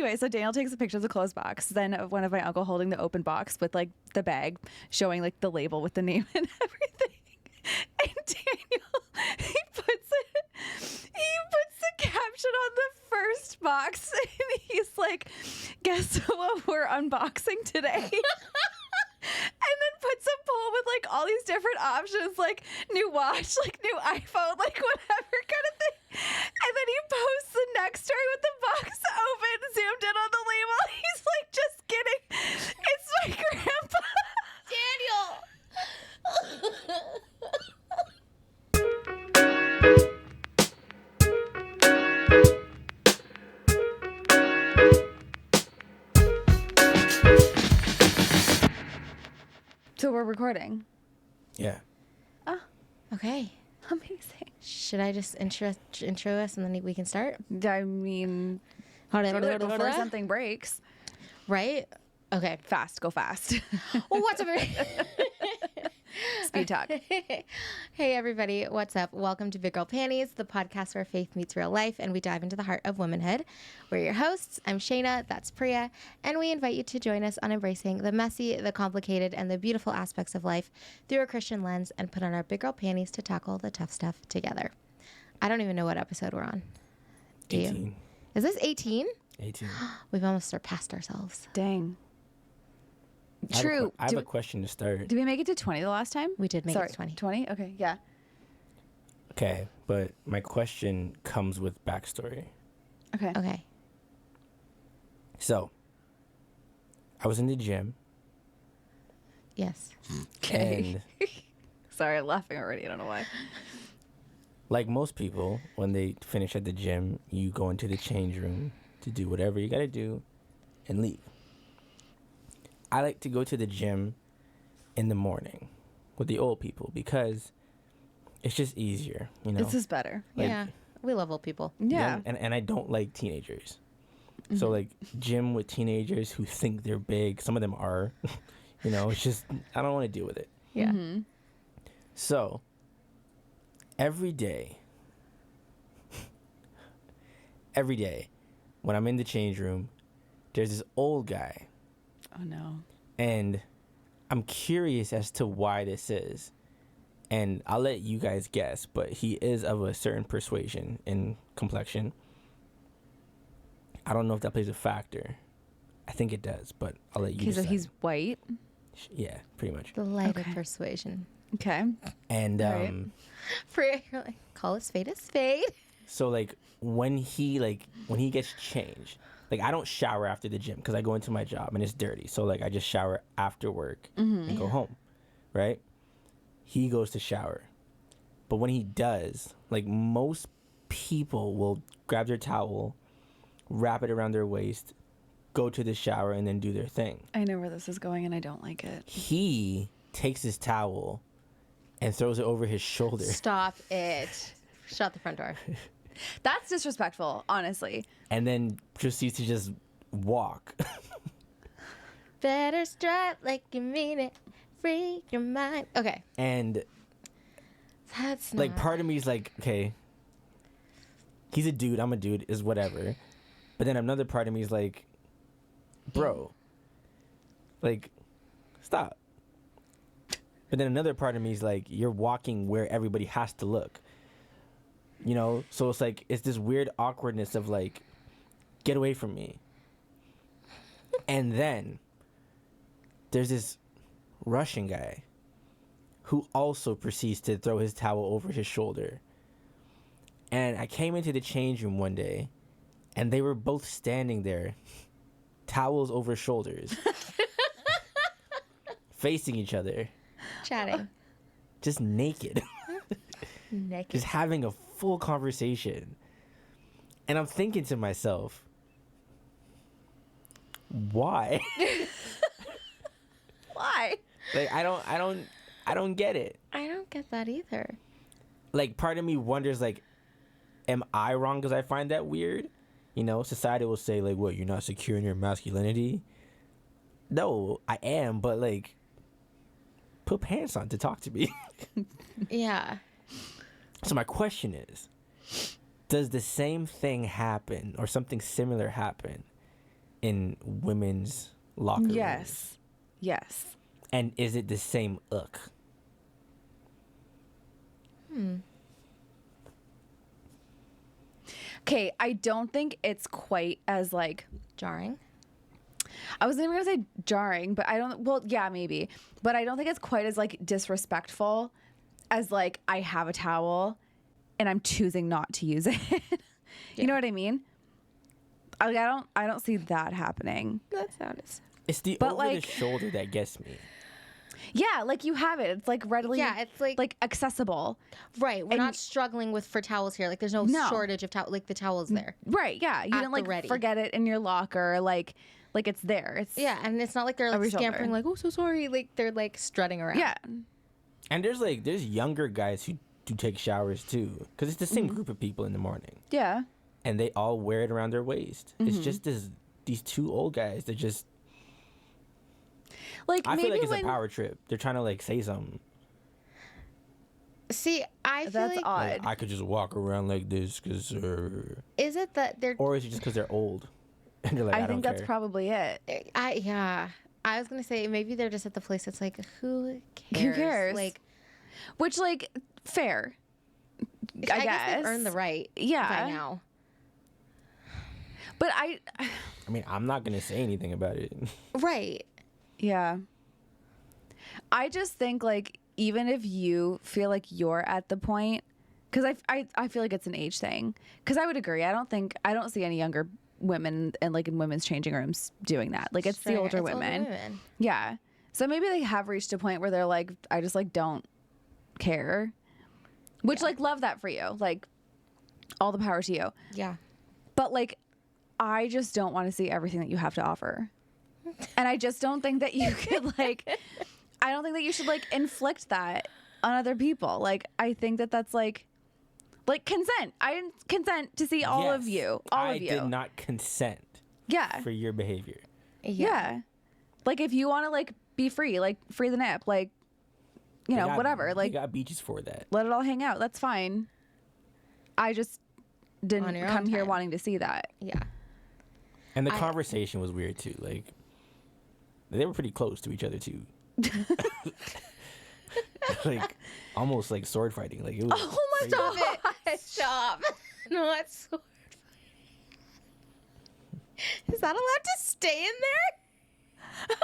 anyway, so Daniel takes a picture of the closed box. Then of one of my uncle holding the open box with like the bag showing like the label with the name and everything. And Daniel, he puts the caption on the first box and he's like, guess what we're unboxing today? And then puts a poll with like all these different options, like new watch, like new iPhone, like whatever kind of thing. And then he posts the next story with the box open, zoomed in on the label. He's like, just kidding. It's my grandpa. So we're recording. Yeah. Oh, Okay. amazing. Should I just intro us and then we can start? I mean, do it before something breaks. Right? Okay. Fast, go fast. Well, what's up? Speed talk. Hey, everybody. What's up? Welcome to Big Girl Panties, the podcast where faith meets real life and we dive into the heart of womanhood. We're your hosts. I'm Shaina. That's Priya. And we invite you to join us on embracing the messy, the complicated, and the beautiful aspects of life through a Christian lens and put on our big girl panties to tackle the tough stuff together. I don't even know what episode we're on. Do 18. you? Is this 18? 18. We've almost surpassed ourselves. Dang. I have a True. I have a question to start. Did we make it to 20 the last time? We did make it to 20. 20? Okay, yeah. Okay, but my question comes with backstory. Okay. Okay. So, I was in the gym, Yes. Okay. and Sorry, I'm laughing already. I don't know why. like most people, when they finish at the gym, you go into the change room to do whatever you gotta do and leave. I like to go to the gym in the morning with the old people because it's just easier, you know? This is better. Like- Yeah. We love old people. Yeah. And I don't like teenagers. So like gym with teenagers who think they're big, some of them are, you know, it's just, I don't want to deal with it. Yeah. Mm-hmm. So every day when I'm in the change room, there's this old guy Oh, no. and I'm curious as to why this is. And I'll let you guys guess, but he is of a certain persuasion and complexion. I don't know if that plays a factor. I think it does, but I'll let you Okay, so decide. he's white. Yeah, pretty much. The light Okay. of persuasion. Okay. And All right. Priya, you're like, call a spade a spade. so like when he gets changed, like I don't shower after the gym because I go into my job and it's dirty. So like I just shower after work and go home, right? He goes to shower. But when he does, like most people will grab their towel, wrap it around their waist, go to the shower, and then do their thing. I know where this is going and I don't like it. He takes his towel and throws it over his shoulder. Stop it. Shut the front door. That's disrespectful, honestly. And then proceeds to just walk. Better strut like you mean it. Free your mind. Okay. And That's not. like part of me is like, okay, he's a dude, I'm a dude, is whatever. But then another part of me is like, bro, like, stop. But then another part of me is like, you're walking where everybody has to look. You know? So it's like, it's this weird awkwardness of like, get away from me. And then there's this Russian guy who also proceeds to throw his towel over his shoulder. And I came into the change room one day and they were both standing there, towels over shoulders, facing each other, Chatting. just naked, Naked. just having a full conversation. And I'm thinking to myself, why? Why? Like I don't get it. I don't get that either. Like part of me wonders, like, am I wrong because I find that weird? You know, society will say like, what, you're not secure in your masculinity? No, I am, but like, put pants on to talk to me. Yeah. So my question is, does the same thing happen or something similar happen in women's locker rooms? Yes. And is it the same look? Okay, I don't think it's quite as like Jarring. I wasn't even gonna say jarring, but I don't. Well, yeah, maybe, but I don't think it's quite as like disrespectful as like I have a towel and I'm choosing not to use it. You know what I mean? I don't see that happening. That sounds. It's the But, over like- the shoulder that gets me. Yeah, like you have it. It's like readily. Yeah, it's like accessible. right. We're and- not struggling for towels here. Like there's no, No. shortage of towel. Like the towel's there. Right. Yeah. You At didn't the like ready. forget it in your locker. Like it's there. It's Yeah, and it's not like they're like Over your shoulder. scampering like, oh, so sorry. Like they're like strutting around. Yeah. And there's younger guys who do take showers too, because it's the same group of people in the morning, Yeah. and they all wear it around their waist. It's just these two old guys that just. Like I maybe feel like it's when a power trip. They're trying to like say something. See, I feel that's like odd. Like, I could just walk around like this because, is it that they're or is it just because they're old, and they're like, I, I don't think that's care. probably it. yeah. I was gonna say maybe they're just at the place that's like, who cares? Who cares? Like, Which like fair. I guess they've earned the right. Yeah. By now. But I mean, I'm not gonna say anything about it. Right. yeah. I just think like even if you feel like you're at the point, because I feel like it's an age thing. Because I would agree. I don't see any younger women in women's changing rooms doing that. Like it's the older women. Yeah. So maybe they have reached a point where they're like, I just like don't care. Which like love that for you. Like all the power to you. Yeah. But like I just don't want to see everything that you have to offer. And I just don't think that you could like I don't think that you should like inflict that on other people. Like I think that that's like consent. I didn't consent to see all of Yes, you. All of you. I did not consent Yeah. for your behavior. Yeah. Like if you want to like be free, like free the nip, like you know, whatever. They Like got beaches for that. let it all hang out. That's fine. I just On didn't your come own here time. wanting to see that. Yeah. And the conversation was weird too. Like they were pretty close to each other too. Like almost like sword fighting. Like it was. Oh my crazy. God. Stop. No, that's sword fighting. Is that allowed to stay in there?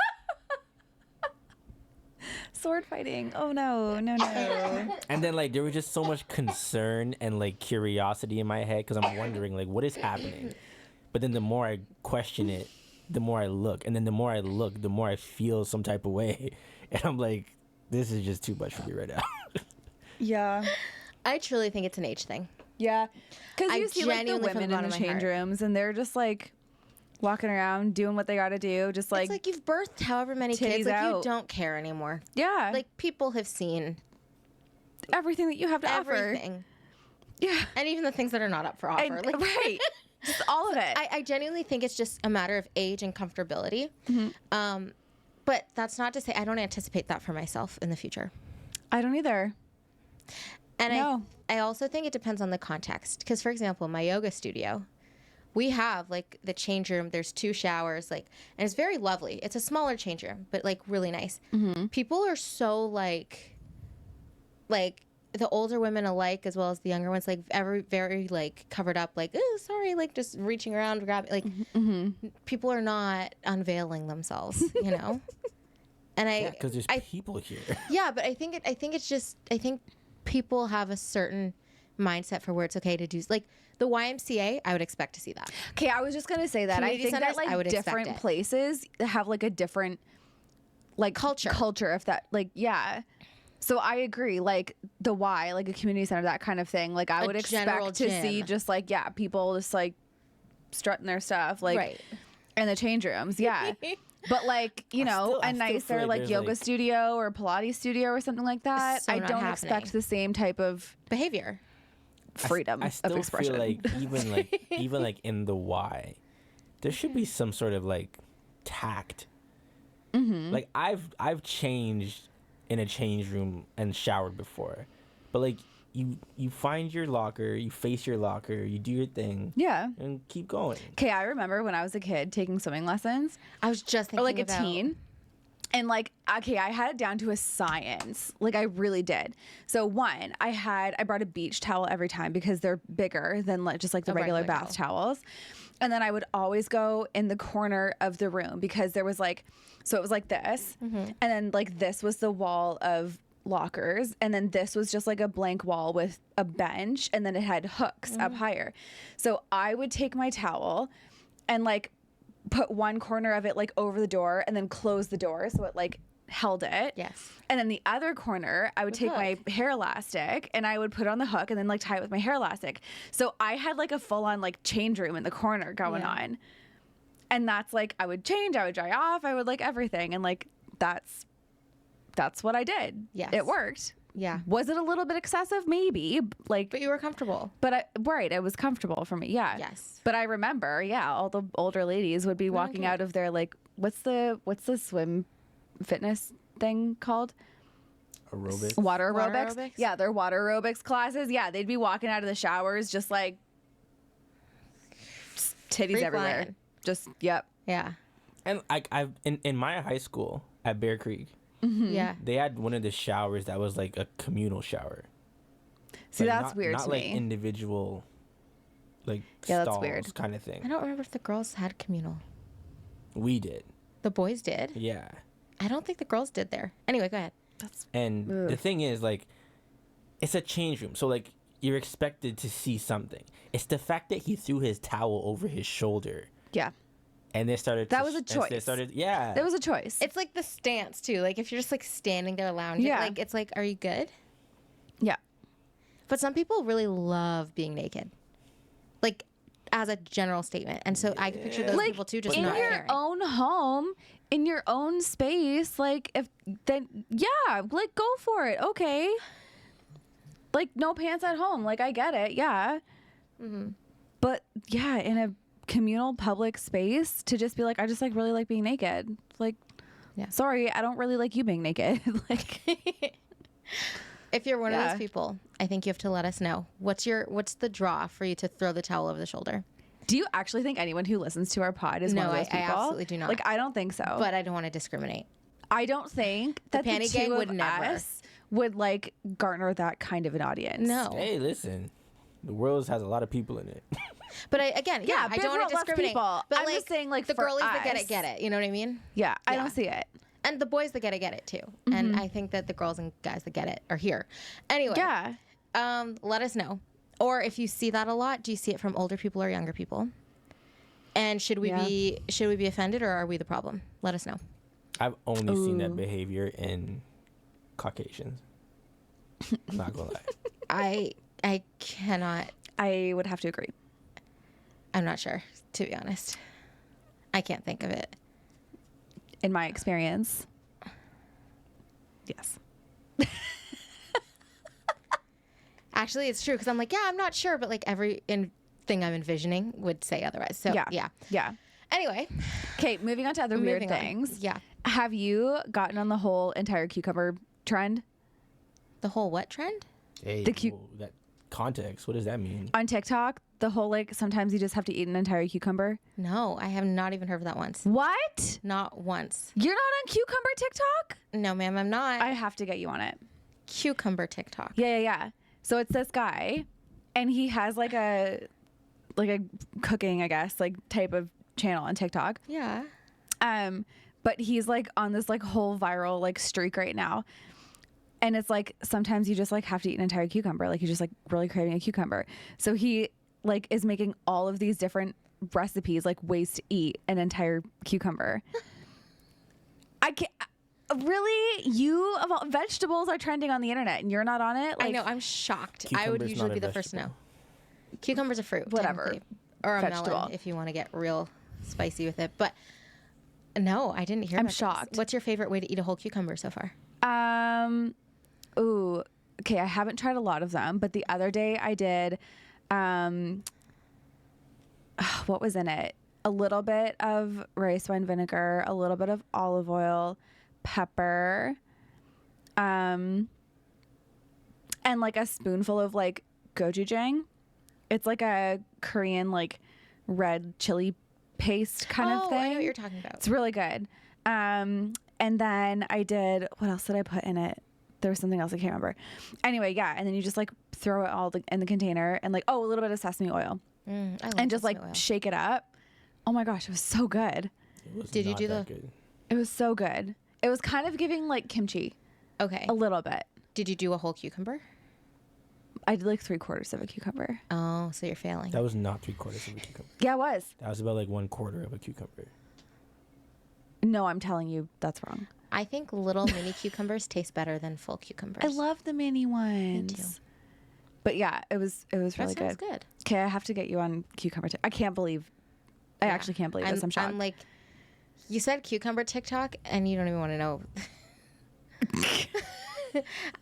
Sword fighting. Oh no, no, no. And then like there was just so much concern and like curiosity in my head because I'm wondering like what is happening. But then the more I question it, the more I look, and then the more I look, the more I feel some type of way, and I'm like, this is just too much for me right now. Yeah. I truly think it's an age thing. Yeah. Because I you see like the genuinely, from the women in bottom the of my change heart. rooms and they're just like walking around doing what they got to do. Just like, It's like you've birthed however many titties kids, like you out. don't care anymore. yeah. Like people have seen everything that you have to offer. everything, Yeah. and even the things that are not up for offer. And, Like, right. Just all of it. I genuinely think it's just a matter of age and comfortability. But that's not to say I don't anticipate that for myself in the future. I don't either. And No. I also think it depends on the context. Because, for example, my yoga studio, we have like the change room. There's 2 showers, like, and it's very lovely. It's a smaller change room, but like really nice. People are so like the older women alike as well as the younger ones, like very like covered up, like, oh, sorry, like just reaching around, grabbing, like people are not unveiling themselves, you know. And Yeah, because there's people here. yeah, but I think it's just I think people have a certain mindset for where it's okay to do like the YMCA. I would expect to see that. Okay, I was just gonna say that. Community I think centers, that I like would expect different it. places have like a different like culture. If that like yeah. So I agree. Like the Y, like a community center, that kind of thing. Like I A would general expect to see gym. just like people just like strutting their stuff like Right. in the change rooms. Yeah. But like you know, I a still feel nicer like like there's, yoga like- studio or Pilates studio or something like that. So I not don't happening. expect the same type of Behavior. freedom I still of expression. feel like even like in the Y, there should be some sort of like tact. Like I've changed in a change room and showered before, but like you find your locker, you face your locker, you do your thing, Yeah. and keep going. Okay, I remember when I was a kid taking swimming lessons, I was just thinking or like a about teen. And like, okay, I had it down to a science. Like I really did. So one, I brought a beach towel every time because they're bigger than like just like the A regular regular bath towels. And then I would always go in the corner of the room because there was like, so it was like this, and then like this was the wall of lockers, and then this was just like a blank wall with a bench, and then it had hooks up higher. So I would take my towel and like put one corner of it like over the door and then close the door so it like held it. Yes. And then the other corner, I would take my hair elastic and I would put it on the hook and then like tie it with my hair elastic. So I had like a full on like change room in the corner going on. And that's like, I would change, I would dry off, I would like everything. And like, that's what I did. Yes. It worked. Yeah. Was it a little bit excessive? Maybe. Like, But you were comfortable. but it was comfortable for me. Yeah. Yes. But I remember, all the older ladies would be walking out of their like, what's the swim fitness thing called? Aerobics. Water Water aerobics. aerobics? Yeah, their water aerobics classes. Yeah, they'd be walking out of the showers just like titties Free everywhere. flying. Just yep. Yeah. And I've in my high school at Bear Creek, Yeah. they had one of the showers that was like a communal shower. See, Like, that's weird not to like me. individual, like Yeah, that's stalls weird. kind of I thing. don't remember if the girls had communal. We did, The boys did. yeah. I don't think the girls did there. Anyway, go ahead. And the thing is, like, it's a change room, so like you're expected to see something. It's the fact that he threw his towel over his shoulder, Yeah. and they started. That was a They choice. started, yeah. There was a choice. It's like the stance too. Like if you're just like standing there lounging, Yeah. like it's like, are you good? yeah. But some people really love being naked, like as a general statement. And so I can picture those Like people too, just in not your caring. own home, in your own space, like if then like go for it. Okay. Like no pants at home. Like I get it. Yeah. But yeah, in a communal public space to just be like, I just like really like being naked. Like, Yeah. sorry, I don't really like you being naked. Like, If you're one of Yeah. those people, I think you have to let us know. What's the draw for you to throw the towel over the shoulder? do you actually think anyone who listens to our pod is one No, of those I people? absolutely do not. Like, I don't think so. But I don't want to discriminate. I don't think that the panty two gang of would never. us would like garner that kind of an audience. No. Hey, listen, the world has a lot of people in it. But I don't big want to world, lots of discriminate. people. But I'm like just saying, like, the for girlies that us- get it. You know what I mean? Yeah, I Yeah. don't see it. And the boys that get it too. And I think that the girls and guys that get it are here. Anyway, Yeah. let us know. Or if you see that a lot, do you see it from older people or younger people? And should we be offended, or are we the problem? Let us know. I've only seen that Ooh. behavior in Caucasians. I'm not gonna lie. I cannot. I would have to agree. I'm not sure, to be honest. I can't think of it. In my experience. Yes. Actually, it's true because I'm like, yeah, I'm not sure, but like every thing I'm envisioning would say otherwise. So yeah. Yeah. Anyway, Okay, moving on to other weird moving on. things. Yeah. Have you gotten on the whole entire cucumber trend The whole what trend? Hey, The cu- whoa, that context. What does that mean? on TikTok? The whole like sometimes you just have to eat an entire cucumber. No, I have not even heard of that once. What? Not once. You're not on cucumber TikTok? No, ma'am, I'm not. I have to get you on it. Cucumber TikTok. Yeah. So it's this guy, and he has like a cooking, I guess, like type of channel on TikTok. Yeah. But he's like on this like whole viral like streak right now. And it's like sometimes you just like have to eat an entire cucumber. Like you're just like really craving a cucumber. So he like is making all of these different recipes, like ways to eat an entire cucumber. I can't. Really, you of all vegetables are trending on the internet, and you're not on it. Like, I know. I'm shocked. I would Cucumber's usually not be a the first to know. vegetable. Cucumber's a fruit. Whatever. technically. Or a Vegetable. melon if you want to get real spicy with it. But no, I didn't hear I'm about this. shocked. What's your favorite way to eat a whole cucumber so far? Ooh, okay. I haven't tried a lot of them, but the other day I did. What was in it? A little bit of rice wine vinegar, a little bit of olive oil, pepper, and and like a spoonful of like gochujang. It's like a Korean like red chili paste kind of thing. I know what you're talking about. It's really good. And then I did, what else did I put in it? There was something else I can't remember. Anyway, yeah. And then you just like throw it all in the container and like, a little bit of sesame oil. I love And just like sesame oil. shake it up. Oh my gosh, it was so good. It was Did you not do that the- good. It was so good. It was kind of giving like kimchi Okay. a little bit. Did you do a whole cucumber? I did like 3/4 of a cucumber. Oh, so you're failing. That was not 3/4 of a cucumber. Yeah, it was. That was about like 1/4 of a cucumber. No, I'm telling you, that's wrong. I think little mini cucumbers taste better than full cucumbers. I love the mini ones. too. But yeah, it was really that sounds good. good. Okay, I have to get you on cucumber. I actually can't believe this. I'm shocked. I'm like, you said cucumber TikTok, and you don't even want to know.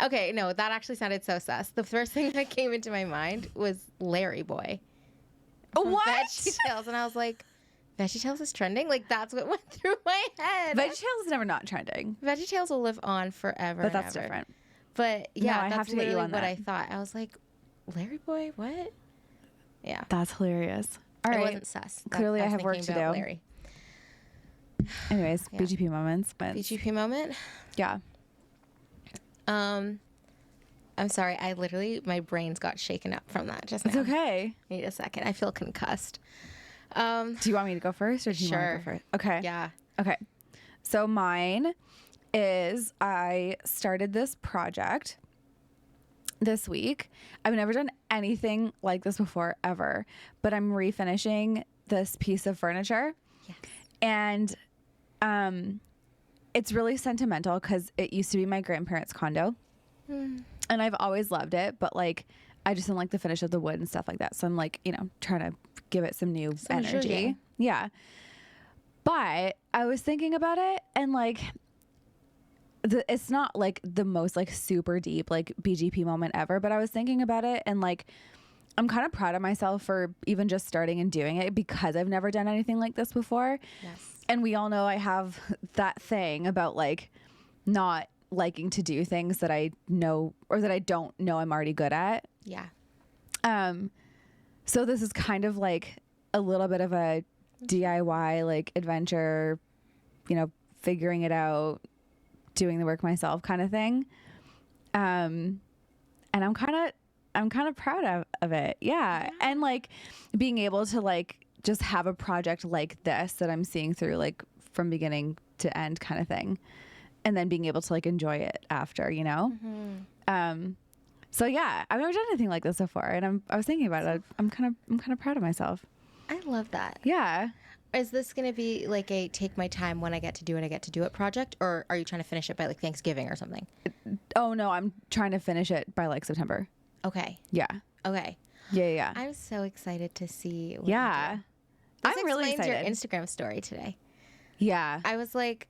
Okay, no, that actually sounded so sus. The first thing that came into my mind was Larry Boy. from What? VeggieTales, and I was like, VeggieTales is trending? Like, that's what went through my head. VeggieTales is never not trending, VeggieTales will live on forever. but that's and ever. different. But yeah, No, I that's have to get you literally on what that. I thought. I was like, Larry Boy, what? Yeah, That's hilarious. All it right. wasn't sus. Clearly I was have work thinking to about do. Larry. Anyways, Yeah. BGP moments. BGP moment. Yeah. I'm sorry. I literally, my brains got shaken up from that just now. It's okay. Need a second. I feel concussed. Do you want me to go first or do you want to Sure. go first? Okay. Yeah. Okay. So mine is I started this project this week. I've never done anything like this before ever, but I'm refinishing this piece of furniture. Yes. And it's really sentimental because it used to be my grandparents' condo. And I've always loved it, but like I just didn't like the finish of the wood and stuff like that. So I'm like, trying to give it some new Some energy. zhuzh. Yeah. But I was thinking about it and like it's not like the most like super deep like BGP moment ever, but I was thinking about it and like I'm kind of proud of myself for even just starting and doing it because I've never done anything like this before. Yes. And we all know I have that thing about like not liking to do things that I know or that I don't know I'm already good at. Yeah. So this is kind of like a little bit of a DIY like adventure, figuring it out, doing the work myself kind of thing. And I'm kind of proud of it. Yeah. And like being able to like just have a project like this that I'm seeing through like from beginning to end kind of thing. And then being able to like enjoy it after, So yeah, I've never done anything like this before, and I was thinking about it. I'm kind of proud of myself. I love that. Yeah. Is this going to be like a take my time when I get to do it project, or are you trying to finish it by like Thanksgiving or something? Oh no, I'm trying to finish it by like September. Okay. Yeah. Okay. Yeah. I'm so excited to see what Yeah. you do. This I'm really explains excited. your Instagram story today. Yeah. I was like,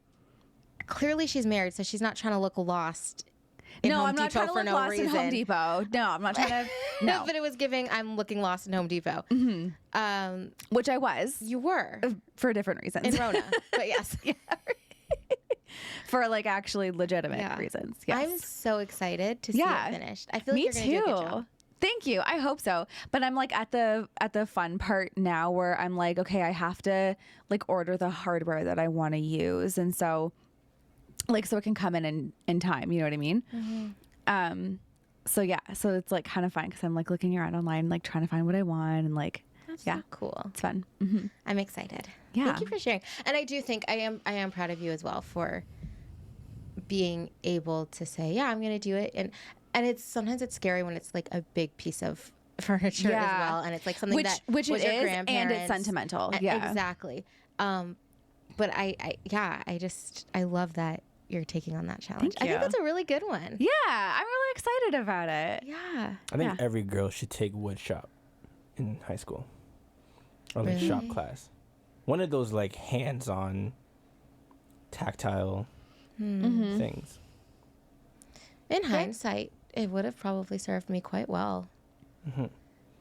clearly she's married, so she's not trying to look lost. In No, Home I'm not Depot trying to for look no lost reason. in Home Depot. No, I'm not trying to. No, But it was giving I'm looking lost in Home Depot. which I was You were for different reasons. in Rona, but yes. For like actually legitimate Yeah. reasons. Yes. I'm so excited to see Yeah. it finished. I feel like Me you're going to do a good too. job. Thank you. I hope so. But I'm like at the fun part now where I'm like, okay, I have to like order the hardware that I want to use, and so like so it can come in time. You know what I mean? So yeah, so it's like kind of fun because I'm like looking around online, like trying to find what I want, and like That's yeah, so cool. it's fun. I'm excited. Yeah. Thank you for sharing. And I do think I am proud of you as well for being able to say, yeah, I'm going to do it. And it's sometimes it's scary when it's like a big piece of furniture Yeah. as well, and it's like something Which was it your is, and grandparents. it's sentimental. Yeah, Exactly. But I love that you're taking on that challenge. Thank I think you. that's a really good one. Yeah, I'm really excited about it. Yeah. I think Yeah. every girl should take wood shop in high school or like shop Really? class. One of those like hands-on, tactile things. In hindsight, it would have probably served me quite well.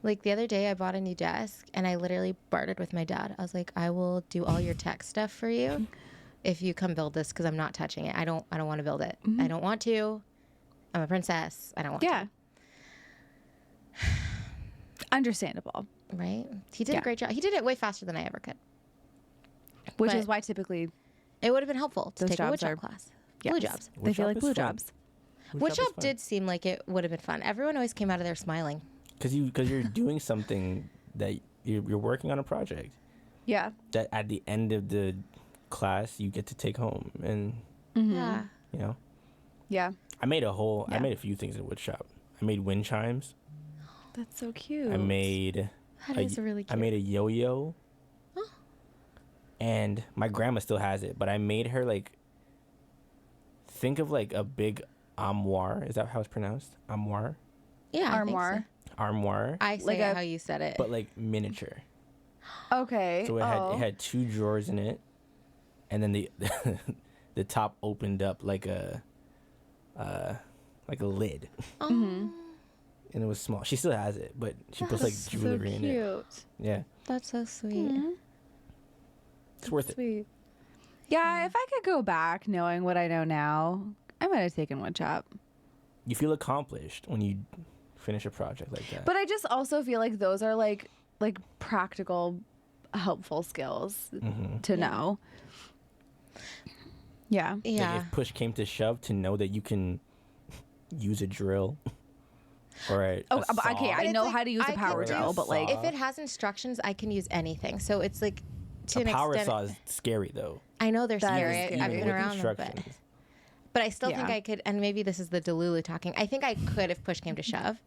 Like the other day, I bought a new desk, and I literally bartered with my dad. I was like, "I will do all your tech stuff for you if you come build this, because I'm not touching it. I don't want to build it. I don't want to. I'm a princess. I don't want Yeah. to." Understandable. right? He did Yeah. a great job. He did it way faster than I ever could. Which But- is why typically It would have been helpful to Those take a wood jobs are- shop class. yes, Blue jobs. they feel Woodshop like is blue fun. jobs. Wood shop did seem like it would have been fun. Everyone always came out of there smiling. because you're doing something that you're working on a project Yeah. that at the end of the class you get to take home, and Yeah. you know. Yeah. I made a Yeah. few things in wood shop. I made wind chimes. That's so cute. I made That is really cute. I made a yo-yo. Oh. And my grandma still has it, but I made her like think of like a big armoire. Is that how it's pronounced? Armoire? Yeah, I think so. Armoire. Armoire, I say Like it a- how you said it. but like miniature. Okay. So it had 2 drawers in it, and then the the top opened up like a lid, Oh, and it was small. She still has it, but she puts like That's jewelry in it. cute. Yeah, that's so sweet. it's worth it. Sweet. Yeah, if I could go back knowing what I know now, I might have taken wood shop. You feel accomplished when you finish a project like that. But I just also feel like those are like practical, helpful skills to know. Yeah. Yeah. Like if push came to shove, to know that you can use a drill or a Oh, saw. okay. I it's know like, how to use I a power could drill, do- but like, if it has instructions, I can use anything. So it's like to a an power extent. saw is scary though. I know they're That is scary. scary. I've Even been with around them, but instructions. I still think Yeah. I could. And maybe this is the Delulu talking. I think I could if push came to shove.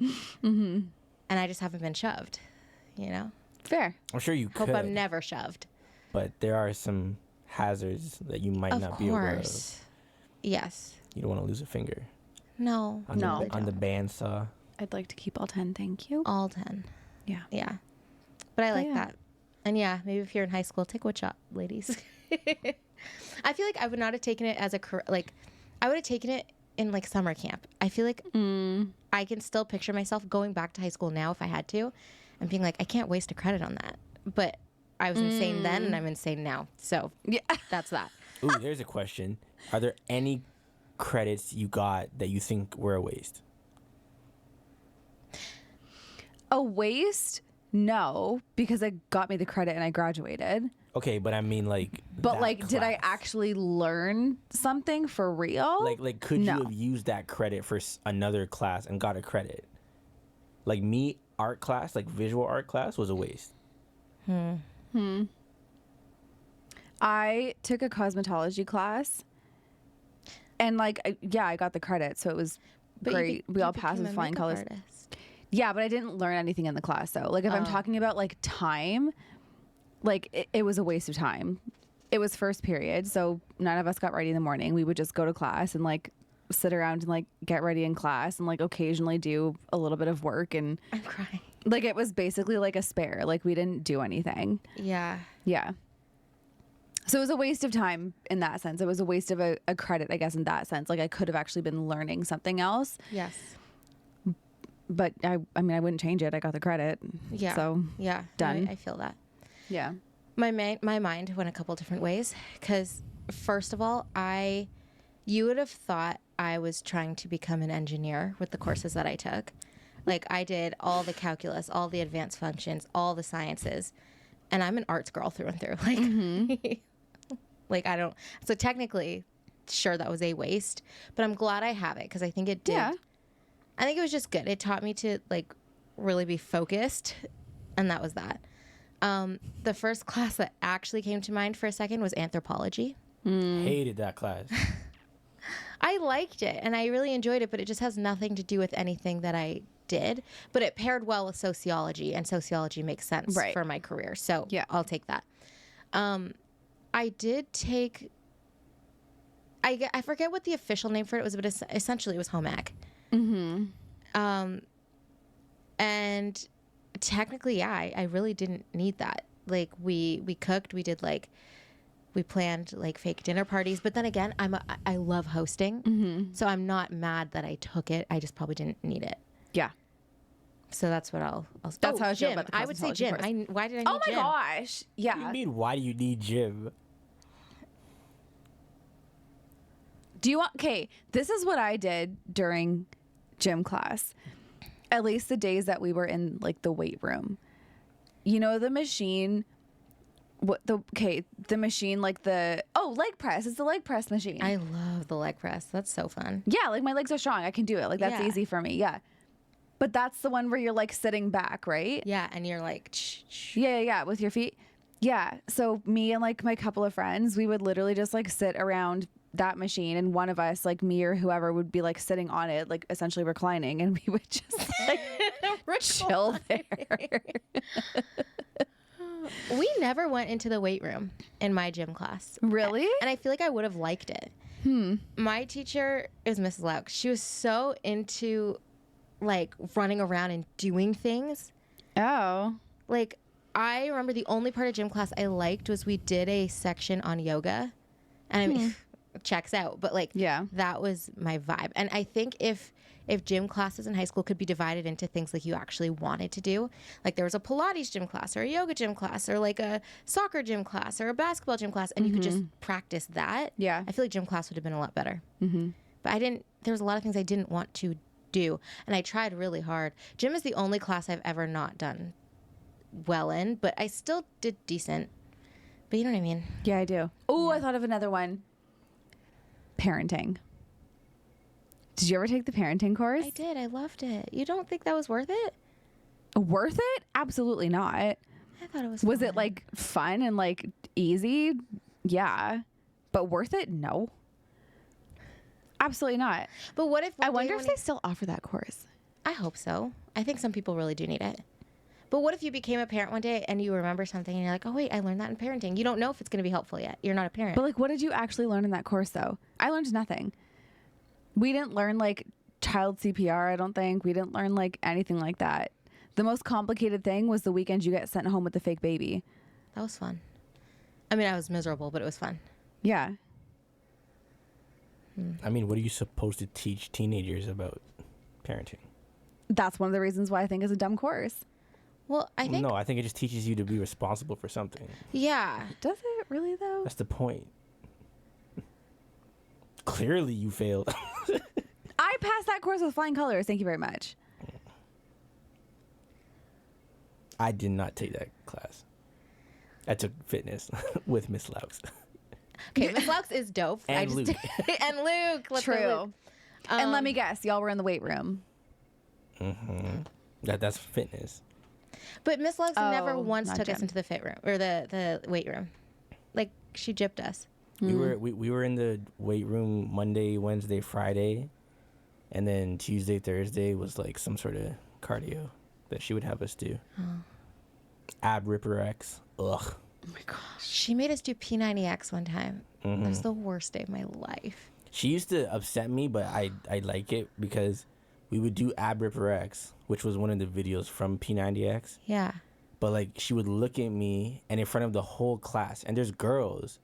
And I just haven't been shoved. You know. fair. I'm sure you Hope could, I'm never shoved. but there are some hazards that you might Of not be aware of. course. Yes. You don't want to lose a finger No. on No. on the bandsaw. I'd like to keep all 10. Thank you. All 10. Yeah. Yeah. But I like yeah. that. And yeah, maybe if you're in high school, take wood shop, ladies. I feel like I would not have taken it as a like, I would have taken it in like summer camp. I feel like I can still picture myself going back to high school now if I had to, and being like, I can't waste a credit on that. But I was insane then, and I'm insane now. So Yeah. that's that. Ooh, there's a question. Are there any credits you got that you think were a waste? A waste? No, because it got me the credit and I graduated. Okay, but I mean like. But that like, did I class. actually learn something for real? Like could No. you have used that credit for another class and got a credit? Like me, art class, like visual art class, was a waste. I took a cosmetology class, and like, I got the credit, so it was But great. We you all passed became with a flying makeup colors. artist. Yeah, but I didn't learn anything in the class though. Like if I'm talking about like time, like it was a waste of time. It was first period, so none of us got ready in the morning. We would just go to class and like sit around and like get ready in class and like occasionally do a little bit of work, and I'm crying. like it was basically like a spare. Like we didn't do anything. Yeah. Yeah. So it was a waste of time in that sense. It was a waste of a credit, I guess, in that sense. Like I could have actually been learning something else, Yes. but I mean, I wouldn't change it. I got the credit. Yeah. So Yeah. Done. I feel that. yeah. My mind went a couple different ways because first of all, you would have thought I was trying to become an engineer with the courses that I took. Like I did all the calculus, all the advanced functions, all the sciences, and I'm an arts girl through and through. Like, like I don't. So technically, sure, that was a waste, but I'm glad I have it because I think it did. Yeah. I think it was just good. It taught me to like really be focused, and that was that. The first class that actually came to mind for a second was anthropology. Hated that class. I liked it and I really enjoyed it, but it just has nothing to do with anything that I did. But it paired well with sociology, and sociology makes sense Right. for my career. So Yeah. I'll take that. I did take. I forget what the official name for it was, but essentially it was home ec. And technically, yeah, I really didn't need that. Like we cooked, we did like, we planned like fake dinner parties. But then again, I love hosting, so I'm not mad that I took it. I just probably didn't need it. Yeah. So that's what I'll. That's how I feel gym. about the I would say cosmetology gym. course. Why did I need Oh my gym? gosh. What do you Yeah. mean, why do you need gym? Do you want, okay, this is what I did during gym class. At least the days that we were in like the weight room. You know, the machine, the machine, like leg press. It's the leg press machine. I love the leg press. That's so fun. Yeah, like my legs are strong. I can do it. Like that's Yeah. easy for me. Yeah. But that's the one where you're like sitting back, right? Yeah, and you're like, Yeah, with your feet. Yeah. So me and like my couple of friends, we would literally just like sit around that machine, and one of us, like me or whoever, would be like sitting on it, like essentially reclining, and we would just like chill there. We never went into the weight room in my gym class. Really? And I feel like I would have liked it. My teacher is Mrs. Laux. She was so into like running around and doing things. Oh. Like, I remember the only part of gym class I liked was we did a section on yoga. And I mean, it checks out, but like, Yeah. that was my vibe. And I think if gym classes in high school could be divided into things like you actually wanted to do, like there was a Pilates gym class or a yoga gym class or like a soccer gym class or a basketball gym class, and you could just practice that. Yeah. I feel like gym class would have been a lot better. But there was a lot of things I didn't want to do, and I tried really hard. Gym is the only class I've ever not done well in, but I still did decent. But you know what I mean? Yeah, I do. Oh, I thought of another one. Parenting. Did you ever take the parenting course? I did. I loved it. You don't think that was worth it? Worth it? Absolutely not. I thought it was. Was fun. it like fun and like easy? Yeah. But worth it? No. Absolutely not. But what if? I wonder if they still offer that course. I hope so. I think some people really do need it. But what if you became a parent one day and you remember something and you're like, oh, wait, I learned that in parenting. You don't know if it's going to be helpful yet. You're not a parent. But like, what did you actually learn in that course though? I learned nothing. We didn't learn like child CPR, I don't think. We didn't learn like anything like that. The most complicated thing was the weekend you get sent home with the fake baby. That was fun. I mean, I was miserable, but it was fun. Yeah. I mean, what are you supposed to teach teenagers about parenting? That's one of the reasons why I think it's a dumb course. Well, I think. No, I think it just teaches you to be responsible for something. Yeah. Does it really though? That's the point. Clearly, you failed. I passed that course with flying colors. Thank you very much. I did not take that class. I took fitness with Miss Laux. Okay, Miss Laux is dope. And Luke. And Luke. Let's go, True. Luke. And let me guess, y'all were in the weight room. That's fitness. But Miss Lux never Oh, once not took us gym. into the fit room or the weight room. Like, she gypped us. We were in the weight room Monday, Wednesday, Friday, and then Tuesday, Thursday was like some sort of cardio that she would have us do. Ab Ripper X. Ugh. Oh my gosh. She made us do P90X one time. That was the worst day of my life. She used to upset me, but I like it because we would do Ab Ripper X, which was one of the videos from P90X. Yeah. But like she would look at me and in front of the whole class, and there's girls,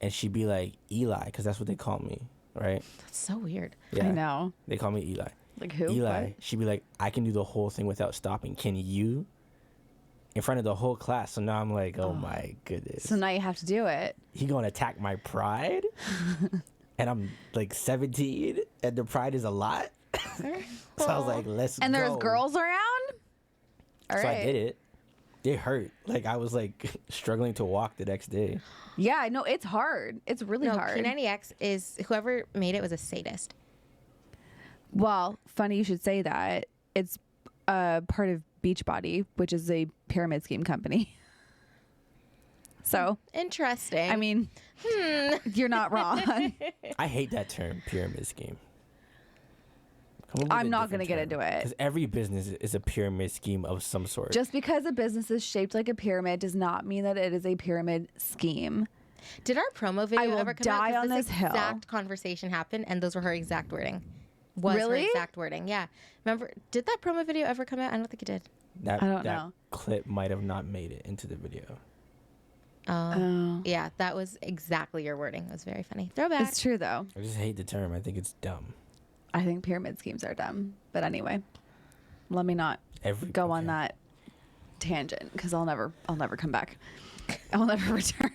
and she'd be like, Eli, because that's what they call me, right? That's so weird. I know. They call me Eli. Like who? Eli, What? she'd be like, I can do the whole thing without stopping. Can you? In front of the whole class. So now I'm like, oh my goodness. So now you have to do it. He gonna attack my pride? And I'm like 17, and the pride is a lot. So I was like, let's go. And there's girls around? All So right. I did it. It hurt. Like I was like struggling to walk the next day. Yeah, no, it's hard. It's really No, hard. P90X is, whoever made it was a sadist. Well, funny you should say that. It's part of Beachbody, which is a pyramid scheme company. So, Interesting. I mean, you're not wrong. I hate that term, pyramid scheme. I'm not going to get into it. Because every business is a pyramid scheme of some sort. Just because a business is shaped like a pyramid does not mean that it is a pyramid scheme. Did our promo video will ever come die out? 'Cause on this hill. exact conversation happened, and those were her exact wording. Was Really? her exact wording. Yeah. Remember, did that promo video ever come out? I don't think it did. that, I don't that know. clip might have not made it into the video. Oh. Yeah, that was exactly your wording. It was very funny. Throwback. It's true, though. I just hate the term. I think it's dumb. I think pyramid schemes are dumb. But anyway, let me not go on okay. that tangent because I'll never come back. I will never return.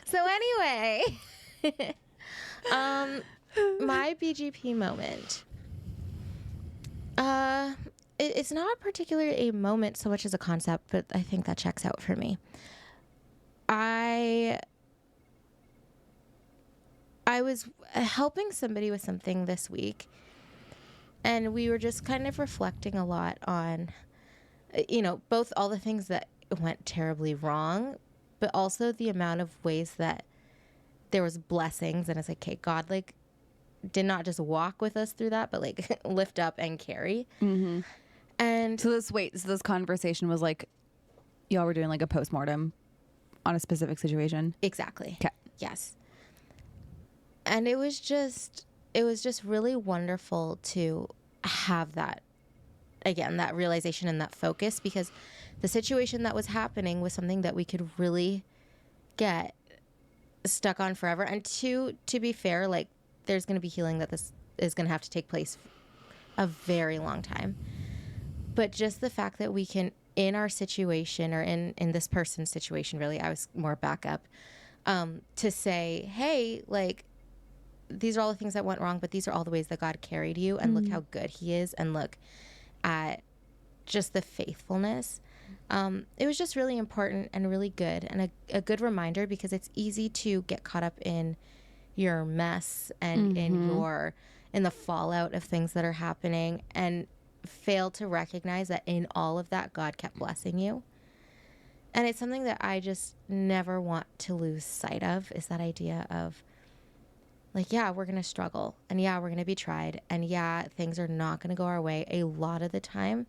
So anyway, my BGP moment. it's not particularly a moment so much as a concept, but I think that checks out for me. I was helping somebody with something this week, and we were just kind of reflecting a lot on, both all the things that went terribly wrong, but also the amount of ways that there was blessings. And it's like, okay, God, like, did not just walk with us through that, but like lift up and carry. Mm-hmm. And So this conversation was like, y'all were doing like a postmortem on a specific situation. exactly. Okay. Yes. And it was just really wonderful to have that, again, that realization and that focus, because the situation that was happening was something that we could really get stuck on forever. And to be fair, like, there's going to be healing that this is going to have to take place a very long time. But just the fact that we can, in our situation, or in this person's situation, really, I was more backup, to say, hey, like, these are all the things that went wrong, but these are all the ways that God carried you, and look how good he is, and look at just the faithfulness. It was just really important and really good, and a good reminder, because it's easy to get caught up in your mess and in the fallout of things that are happening, and fail to recognize that in all of that, God kept blessing you. And it's something that I just never want to lose sight of, is that idea of, like, yeah, we're going to struggle, and yeah, we're going to be tried, and yeah, things are not going to go our way a lot of the time,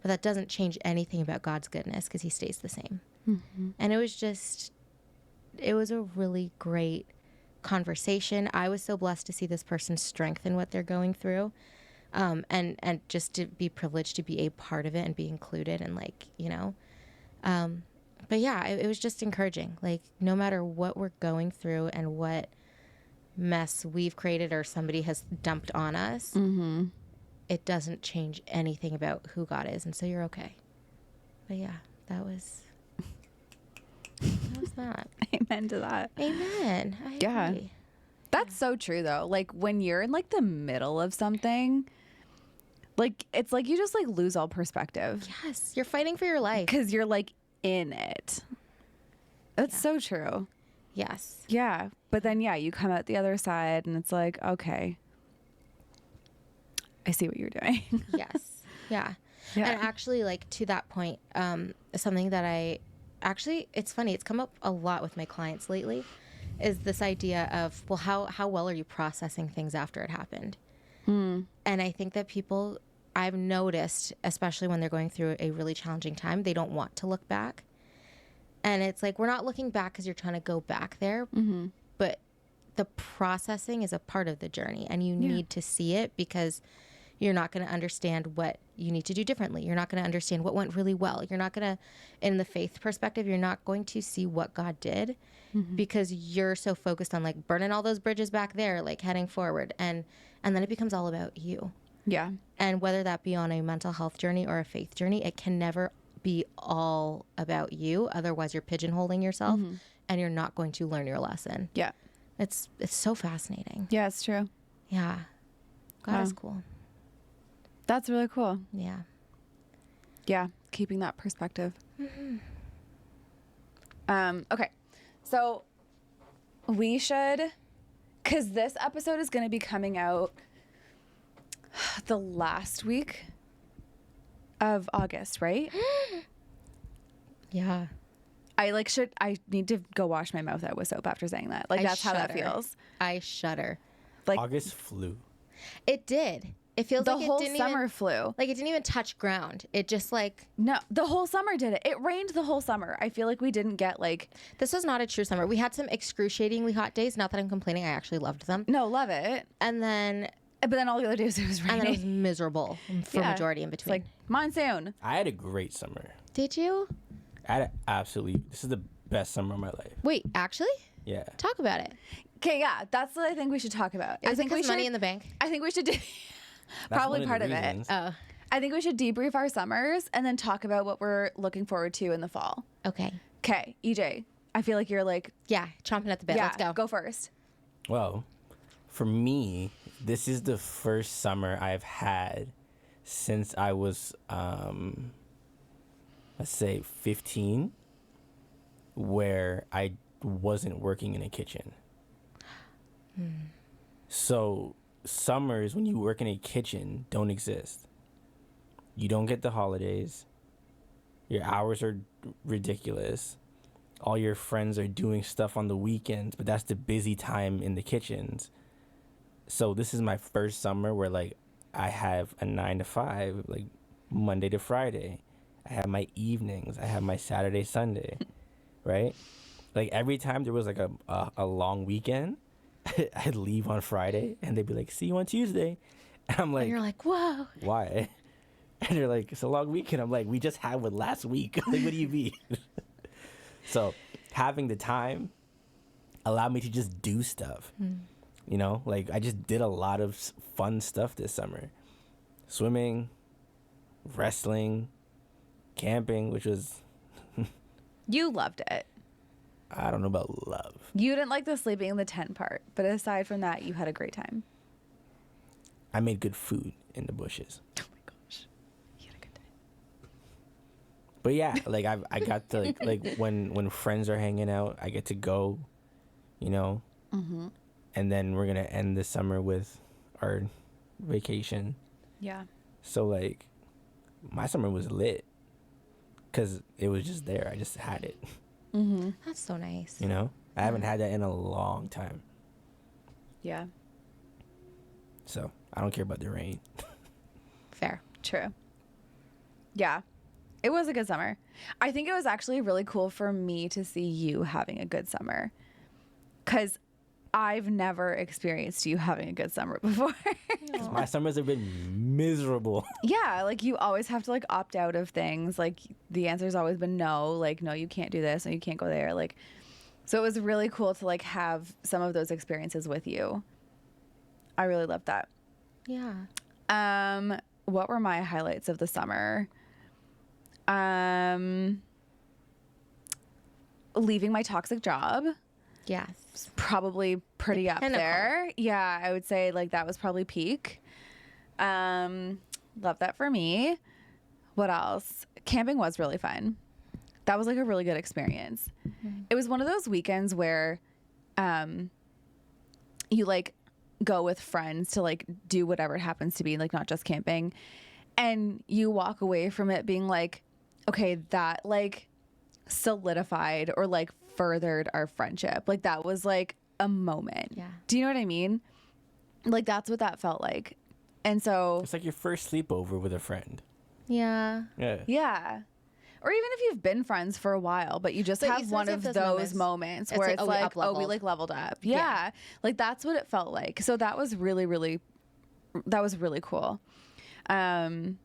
but that doesn't change anything about God's goodness, because he stays the same. Mm-hmm. And it was a really great conversation. I was so blessed to see this person strengthen what they're going through, and just to be privileged to be a part of it and be included, and like, but yeah, it was just encouraging. Like, no matter what we're going through and what mess we've created or somebody has dumped on us, it doesn't change anything about who God is, and so you're okay. But yeah, that was that. Amen to that. Amen. I agree. That's so true though. Like, when you're in like the middle of something, like, it's like you just like lose all perspective. Yes, you're fighting for your life. Because you're like in it. That's so true. Yes. Yeah. But then, yeah, you come out the other side and it's like, okay, I see what you're doing. Yes. Yeah. And actually, like, to that point, something that it's funny, it's come up a lot with my clients lately, is this idea of, well, how well are you processing things after it happened? And I think that people, I've noticed, especially when they're going through a really challenging time, they don't want to look back. And it's like, we're not looking back because you're trying to go back there, but the processing is a part of the journey, and you need to see it, because you're not going to understand what you need to do differently. You're not going to understand what went really well. You're not going to, in the faith perspective, you're not going to see what God did, because you're so focused on like burning all those bridges back there, like heading forward. And then it becomes all about you. Yeah. And whether that be on a mental health journey or a faith journey, it can never be all about you. Otherwise you're pigeonholing yourself, and you're not going to learn your lesson. Yeah. It's so fascinating. Yeah, it's true. Yeah. God is cool. That's really cool. Yeah. Yeah. Keeping that perspective. Okay. So we should, because this episode is going to be coming out the last week of August, right? Yeah. I need to go wash my mouth out with soap after saying that. Like, that's how that feels. I shudder. Like, August flew. It did. It feels the like it whole didn't summer even, flew. like, it didn't even touch ground. It just like, No, the whole summer did it. It rained the whole summer. I feel like we didn't get like, this was not a true summer. We had some excruciatingly hot days. Not that I'm complaining. I actually loved them. no, love it. But then all the other days it was raining. then it was miserable for majority in It's between. like monsoon. I had a great summer. Did you? I had this is the best summer of my life. Wait, actually? Yeah. Talk about it. Okay, yeah, that's what I think we should talk about. I think it's money in the bank. I think we should do That's probably one of part the of it. reasons. Oh, I think we should debrief our summers and then talk about what we're looking forward to in the fall. okay. Okay, EJ, I feel like you're like, Yeah, chomping at the bit. yeah, Let's go. go first. Well, for me, this is the first summer I've had since I was, let's say 15, where I wasn't working in a kitchen. So summers when you work in a kitchen don't exist. You don't get the holidays. Your hours are ridiculous. All your friends are doing stuff on the weekends, but that's the busy time in the kitchens. So this is my first summer where like I have a 9 to 5, like Monday to Friday. I have my evenings. I have my Saturday, Sunday, right? Like every time there was like a long weekend, I'd leave on Friday and they'd be like, see you on Tuesday. And I'm like, And you're like, whoa. why? And they're like, it's a long weekend. I'm like, we just had one last week. Like, what do you mean? So having the time allowed me to just do stuff. You know, like I just did a lot of fun stuff this summer. Swimming, wrestling, camping, which was, You loved it. I don't know about love. You didn't like the sleeping in the tent part, but aside from that, you had a great time. I made good food in the bushes. Oh my gosh. You had a good time. But yeah, like I got to like when friends are hanging out, I get to go, you know. Mm-hmm. And then we're gonna end the summer with our vacation. Yeah. So like, my summer was lit, cause it was just there. I just had it. Mm-hmm. That's so nice. You know, I haven't had that in a long time. Yeah. So I don't care about the rain. Fair. True. Yeah. It was a good summer. I think it was actually really cool for me to see you having a good summer. Because I've never experienced you having a good summer before. 'Cause my summers have been miserable. Yeah, like you always have to like opt out of things. Like the answer's always been no. Like, no, you can't do this and you can't go there. Like, so it was really cool to like have some of those experiences with you. I really loved that. Yeah. What were my highlights of the summer? Leaving my toxic job. Yes. Probably pretty The up pinnacle. there. Yeah, I would say like that was probably peak. Love that for me. What else? Camping was really fun. That was like a really good experience. It was one of those weekends where you like go with friends to like do whatever it happens to be, like not just camping. And you walk away from it being like, okay, that like solidified or like furthered our friendship. Like that was like a moment. Yeah. Do you know what I mean? Like that's what that felt like. And so It's like your first sleepover with a friend. Yeah. Yeah. yeah. Or even if you've been friends for a while, but you just But you have one of sometimes those have moments It's where like, it's oh, we like, oh, we up-leveled. like leveled up. Yeah. Like that's what it felt like. So that was really, really, that was really cool. And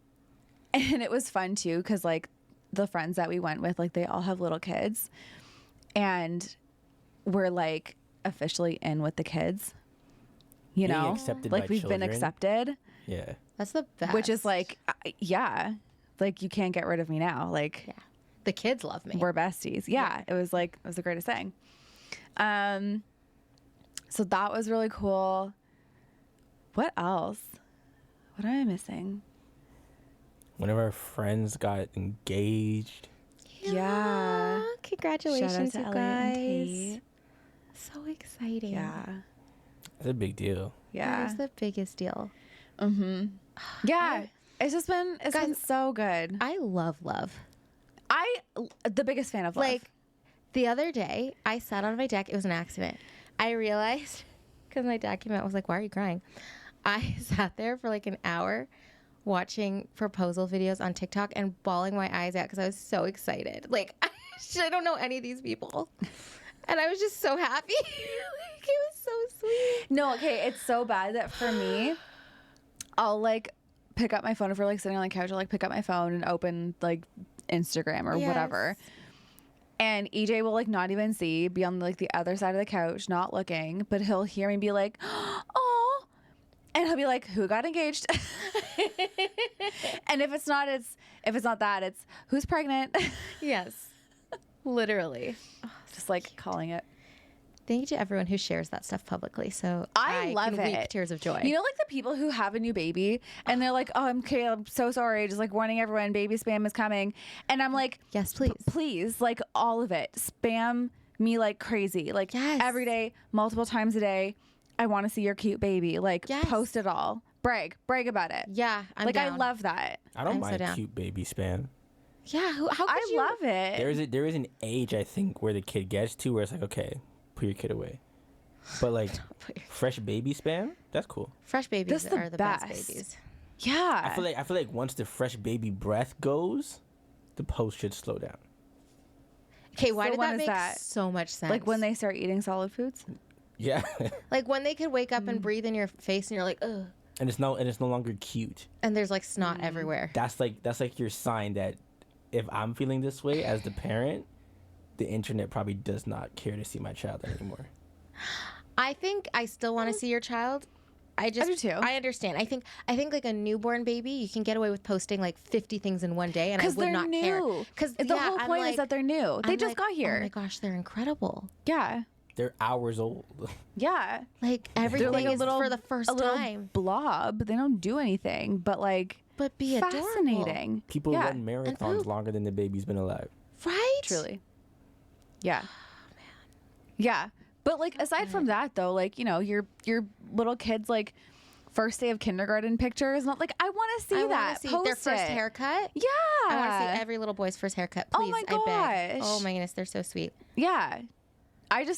it was fun too, because like the friends that we went with, like they all have little kids and we're like officially in with the kids, you Being know, accepted like by we've been children. accepted, Yeah. That's the best. which is like, yeah, like you can't get rid of me now. Like, Yeah. The kids love me. we're besties. Yeah, it was like, it was the greatest thing. So that was really cool. What else? What am I missing? One of our friends got engaged. Yeah. Congratulations, Shout out you to Elliot and guys. Tate. So exciting. Yeah. It's a big deal. That Yeah. is the biggest deal. Mm-hmm. Yeah. It's just been, it's been Guys, so good. I love love. The biggest fan of love. Like the other day, I sat on my deck. It was an accident. I realized because my dad came out, was like, "Why are you crying?" I sat there for like an hour watching proposal videos on TikTok and bawling my eyes out because I was so excited. Like I don't know any of these people, and I was just so happy. Like, it was so sweet. No, okay, it's so bad that for me, I'll like pick up my phone if we're like sitting on the couch. I'll like pick up my phone and open like Instagram or whatever. Yes. And EJ will like not even see, be on like the other side of the couch, not looking, but he'll hear me be like, "Oh," and he'll be like, "Who got engaged?" And if it's not that, it's who's pregnant. Yes, literally. Just like calling it. Thank you to everyone who shares that stuff publicly. So I love can weep it. tears of joy. You know, like the people who have a new baby and they're like, oh, I'm so sorry. Just like warning everyone, baby spam is coming. And I'm like, yes, please. Please, like all of it. Spam me like crazy. Like Yes. every day, multiple times a day. I want to see your cute baby. Like Yes. post it all. Brag about it. Yeah, I'm like down. I love that. I don't I'm so mind down. cute baby spam. Yeah, how could I you? love it. There is an age, I think, where the kid gets to where it's like, okay, put your kid away. But like fresh baby spam, that's cool. Fresh babies That's the are the best best. babies. Yeah. I feel like once the fresh baby breath goes, the post should slow down. Okay, why So did when that is make that? so much sense? like when they start eating solid foods. Yeah. like when they could wake up and breathe in your face, and you're like, ugh, and it's no longer cute. and there's like snot everywhere. That's like your sign that if I'm feeling this way as the parent, the internet probably does not care to see my child anymore. I think I still want to see your child. I do too. I understand. I think like a newborn baby, you can get away with posting like 50 things in one day, and I would they're not new. care. Because the whole point is that they're new. They just got here. Oh my gosh, they're incredible. Yeah. They're hours old. Yeah. Like everything They're like is for the first a little time. blob. They don't do anything, but like But be adorable. fascinating. People Yeah. run marathons poop. longer than the baby's been alive. Right? Truly. Yeah. Yeah. But like aside from that though, like, you know, your little kids like first day of kindergarten pictures, not like I want to see I that. want to see Post their first it. Yeah. haircut. I want to see every little boy's first haircut. Oh Please, my I beg. gosh. Oh my goodness, they're so sweet. Yeah.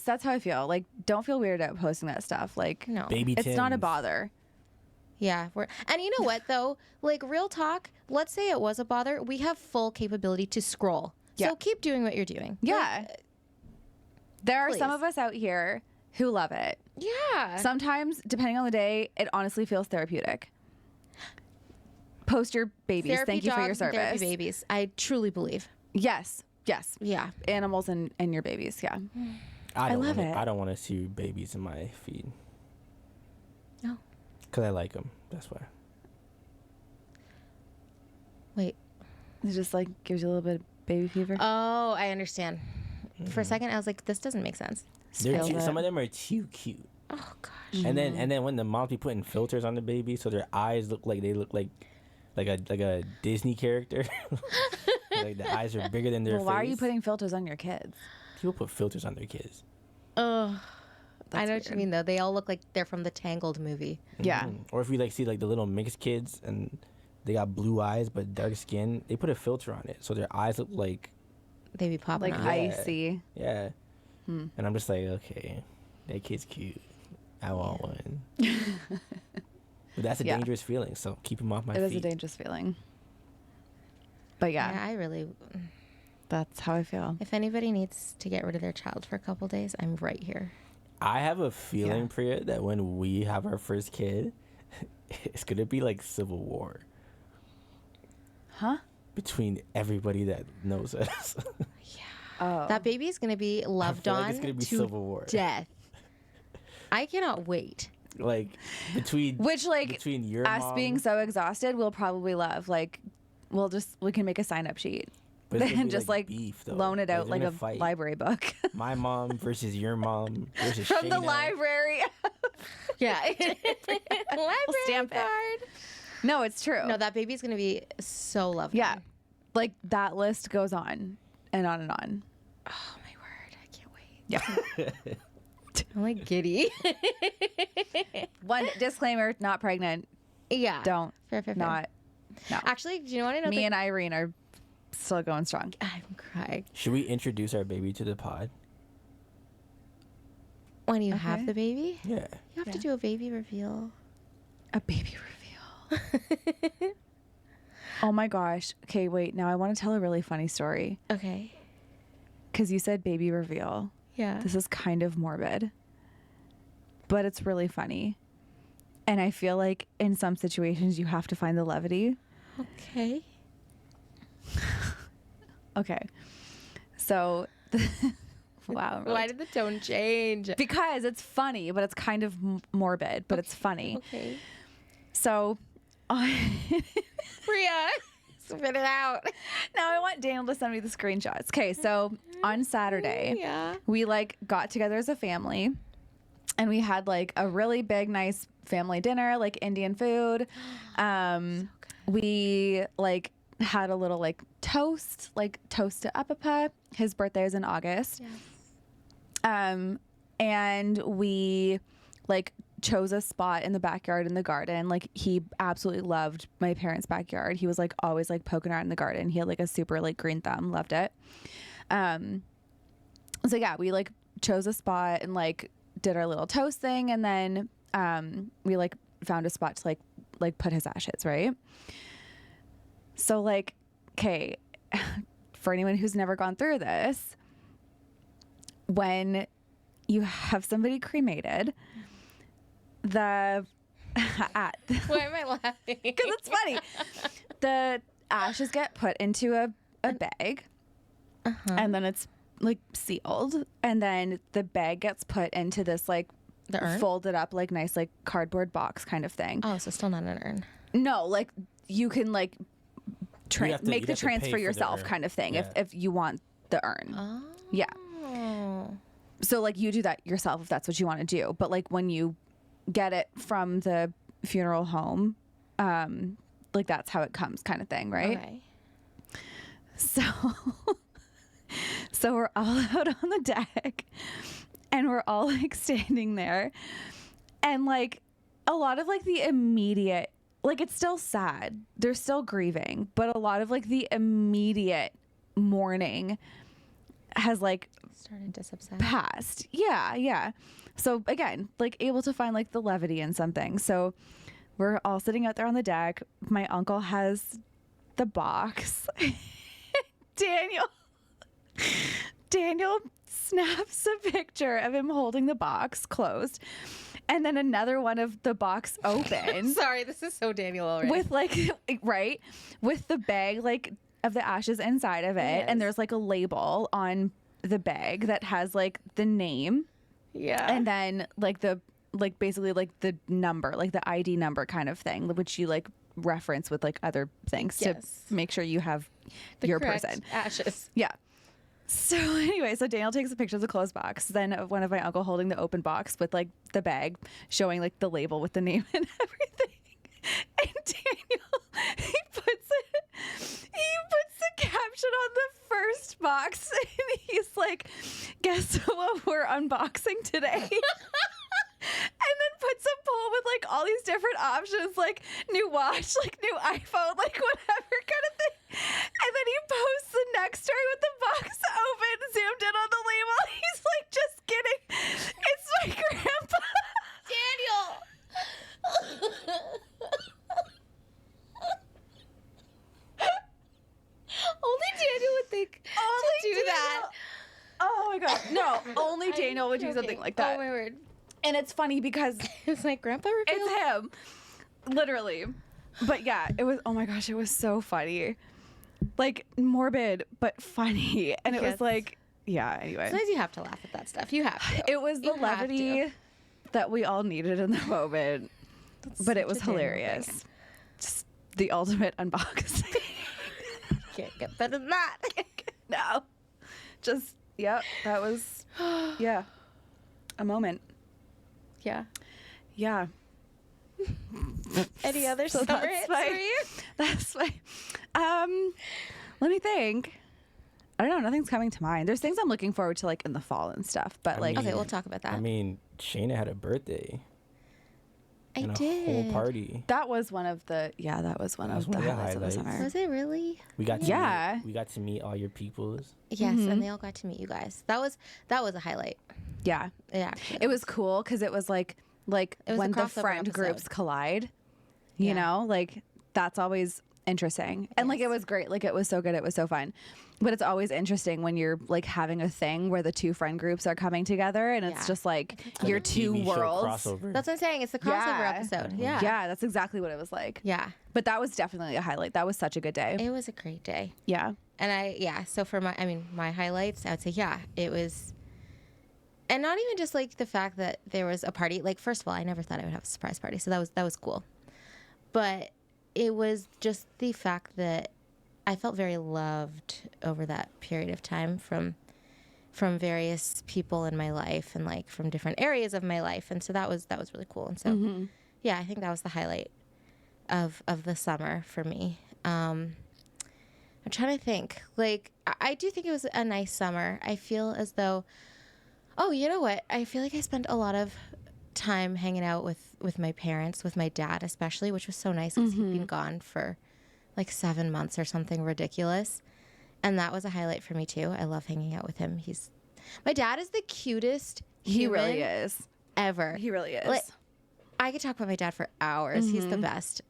That's how I feel. Like don't feel weird about posting that stuff. Like No. Baby it's not a Tims. bother. Yeah, and you know what though? Like real talk, let's say it was a bother, we have full capability to scroll. Yeah. So keep doing what you're doing. Yeah. There are some please. of us out here who love it. Yeah. Sometimes, depending on the day, it honestly feels therapeutic. Post your babies. Therapy Thank you for your dogs and service. Therapy babies. I truly believe. Yes. Yes. Yeah. Animals and your babies. Yeah. I love wanna, it. I don't want to see babies in my feed. No. Because I like them. That's why. Wait. It just like gives you a little bit of baby fever. Oh, I understand. For a second, I was like, this doesn't make sense. They're Feel cute. that. Some of them are too cute. Oh gosh. And then when the moms be putting filters on the baby, so their eyes look like a Disney character. Like the eyes are bigger than their Well, face. why are you putting filters on your kids? People put filters on their kids. Oh. I That's know what you weird. mean though. They all look like they're from the Tangled movie. Yeah. Or if you like see like the little mixed kids and they got blue eyes but dark skin, they put a filter on it so their eyes look like They be popping Like off. icy. yeah. And I'm just like, okay, that kid's cute. I want one. But that's a Yeah. dangerous feeling, so keep him off my It is feet. a dangerous feeling. But yeah, Yeah, I really. that's how I feel. If anybody needs to get rid of their child for a couple days, I'm right here. I have a feeling, Yeah. Priya, that when we have our first kid, it's gonna be like civil war Huh? between everybody that knows us. Oh. That baby is going to be loved feel like on it's gonna be to civil war. death. I cannot wait. Like between Which like between your us mom, being so exhausted, we'll probably love. Like we can make a sign up sheet. but it's gonna And be, just like beef, though. loan it out they're like gonna a fight. library book. My mom versus your mom versus From the Shaina. library. Yeah. We'll stamp it. card. No, it's true. No, that baby's going to be so loved. Yeah. on. Like that list goes on and on and on. Oh, my word. I can't wait. Yeah. I'm like giddy. One disclaimer, not pregnant. Yeah. Don't. Fair. Not. No. Actually, do you know what I know? Me and Irene are still going strong. I'm crying. Should we introduce our baby to the pod? When you Okay. have the baby, Yeah. you have to Yeah. do a baby reveal. A baby reveal. Oh my gosh. Okay, wait. Now I want to tell a really funny story Okay. because you said baby reveal. Yeah. This is kind of morbid, but it's really funny. And I feel like in some situations you have to find the levity. Okay. Okay. So, wow. I'm really Why did the tone change? because it's funny, but it's kind of morbid, but it's funny. Okay. So, Priya. Spit it out. Now I want Daniel to send me the screenshots. Okay, so on Saturday, Yeah. we like got together as a family and we had like a really big, nice family dinner, like Indian food. We like had a little like toast to Apapa. His birthday is in August. Yes. And we like chose a spot in the backyard in the garden. Like he absolutely loved my parents' backyard. He was like always like poking around in the garden. He had like a super like green thumb, loved it. So yeah, we like chose a spot and like did our little toast thing, and then we like found a spot to like put his ashes, right? So like, okay, for anyone who's never gone through this, when you have somebody cremated, the Why am I laughing? because it's funny, the ashes get put into a bag, and then it's like sealed, and then the bag gets put into this like The urn? folded up like nice like cardboard box kind of thing. Oh, so still not an urn. No, like you can like have to- make you'd the have to pay transfer for the yourself urn. kind of thing Yeah. if you want the urn. Oh. Yeah. So like you do that yourself if that's what you want to do. But like when you get it from the funeral home, like that's how it comes kind of thing, right? Okay. So so we're all out on the deck and we're all like standing there, and like a lot of like the immediate, like it's still sad, they're still grieving, but a lot of like the immediate mourning has like Started to subside. passed. Yeah. So again, like able to find like the levity in something. So we're all sitting out there on the deck. My uncle has the box. Daniel snaps a picture of him holding the box closed, and then another one of the box open Sorry, this is so Daniel already. with like right with the bag like of the ashes inside of it, Yes. and there's like a label on the bag that has like the name, yeah. and then like the like basically like the number, like the ID number kind of thing, which you like reference with like other things Yes. to make sure you have The your correct person. ashes. Yeah. So anyway, so Daniel takes a picture of the closed box, then of one of my uncle holding the open box with like the bag showing like the label with the name and everything. And Daniel, he puts the caption on the first box and he's like, guess what we're unboxing today? And then puts a poll with like all these different options, like new watch, like new iPhone, like whatever kind of thing. And then he posts the next story with the box open, zoomed in on the label. He's like, just kidding. It's my grandpa. Daniel. Only Daniel would think to do that. Oh my God. No, only I'm Daniel would do joking. something like that. Oh my word. And it's funny because It's like Grandpa revealed. it's him. Literally. But yeah, it was, oh my gosh, it was so funny. Like morbid, but funny. And it Yes. was like, yeah, anyway. Sometimes you have to laugh at that stuff. You have to. It was the You have levity to. that we all needed in the moment. But it was such a Daniel hilarious. thing. Just the ultimate unboxing. Can't get better than that. No. Just, yep, that was, yeah, a moment. Yeah. Yeah. Any other So summer that's hits my- for you? That's my, let me think. I don't know. Nothing's coming to mind. There's things I'm looking forward to like in the fall and stuff, but I like, mean- Okay, we'll talk about that. I mean, Shaina had a birthday I and a did. whole party. that was one of the, yeah, that was one That was of the one of the highlights of the highlights. summer. Was it really? We got to Yeah. meet, we got to meet all your peoples. Yes, Mhm. and they all got to meet you guys. That was a highlight. Yeah. Yeah, actually. It was cool because it was like It was when the the crossover friend episode. groups collide, you Yeah. know, like that's always interesting. And like it Yes. was great. Like it was so good. It was so fun. But it's always interesting when you're like having a thing where the two friend groups are coming together and it's Yeah. just like Like your a two TV show worlds. crossover. That's what I'm saying. It's the crossover Yeah. episode. Yeah. Yeah, that's exactly what it was like. Yeah. But that was definitely a highlight. That was such a good day. It was a great day. Yeah. And so for my highlights, I would say, yeah, it was, and not even just like the fact that there was a party. Like, first of all, I never thought I would have a surprise party. So that was cool. But it was just the fact that I felt very loved over that period of time from various people in my life and like from different areas of my life, and so that was really cool. And so yeah, I think that was the highlight of the summer for me. I'm trying to think. Like, I do think it was a nice summer. I feel as though, oh, you know what? I feel like I spent a lot of time hanging out with my parents, with my dad especially, which was so nice because he'd been gone for like 7 months or something ridiculous. And that was a highlight for me too. I love hanging out with him. My dad is the cutest He human really is. ever. He really is. Like, I could talk about my dad for hours. He's the best.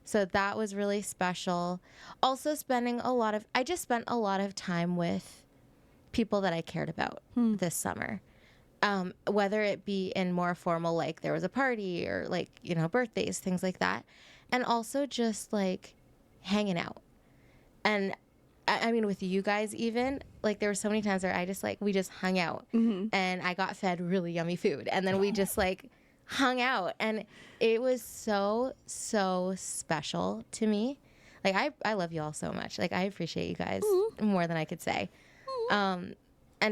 So that was really special. Also I just spent a lot of time with people that I cared about this summer. Whether it be in more formal, like there was a party or like, birthdays, things like that. And also just like hanging out. And I mean, with you guys even, like there were so many times where we just hung out and I got fed really yummy food. And then we just like hung out, and it was so, so special to me. Like I love you all so much. Like I appreciate you guys more than I could say. And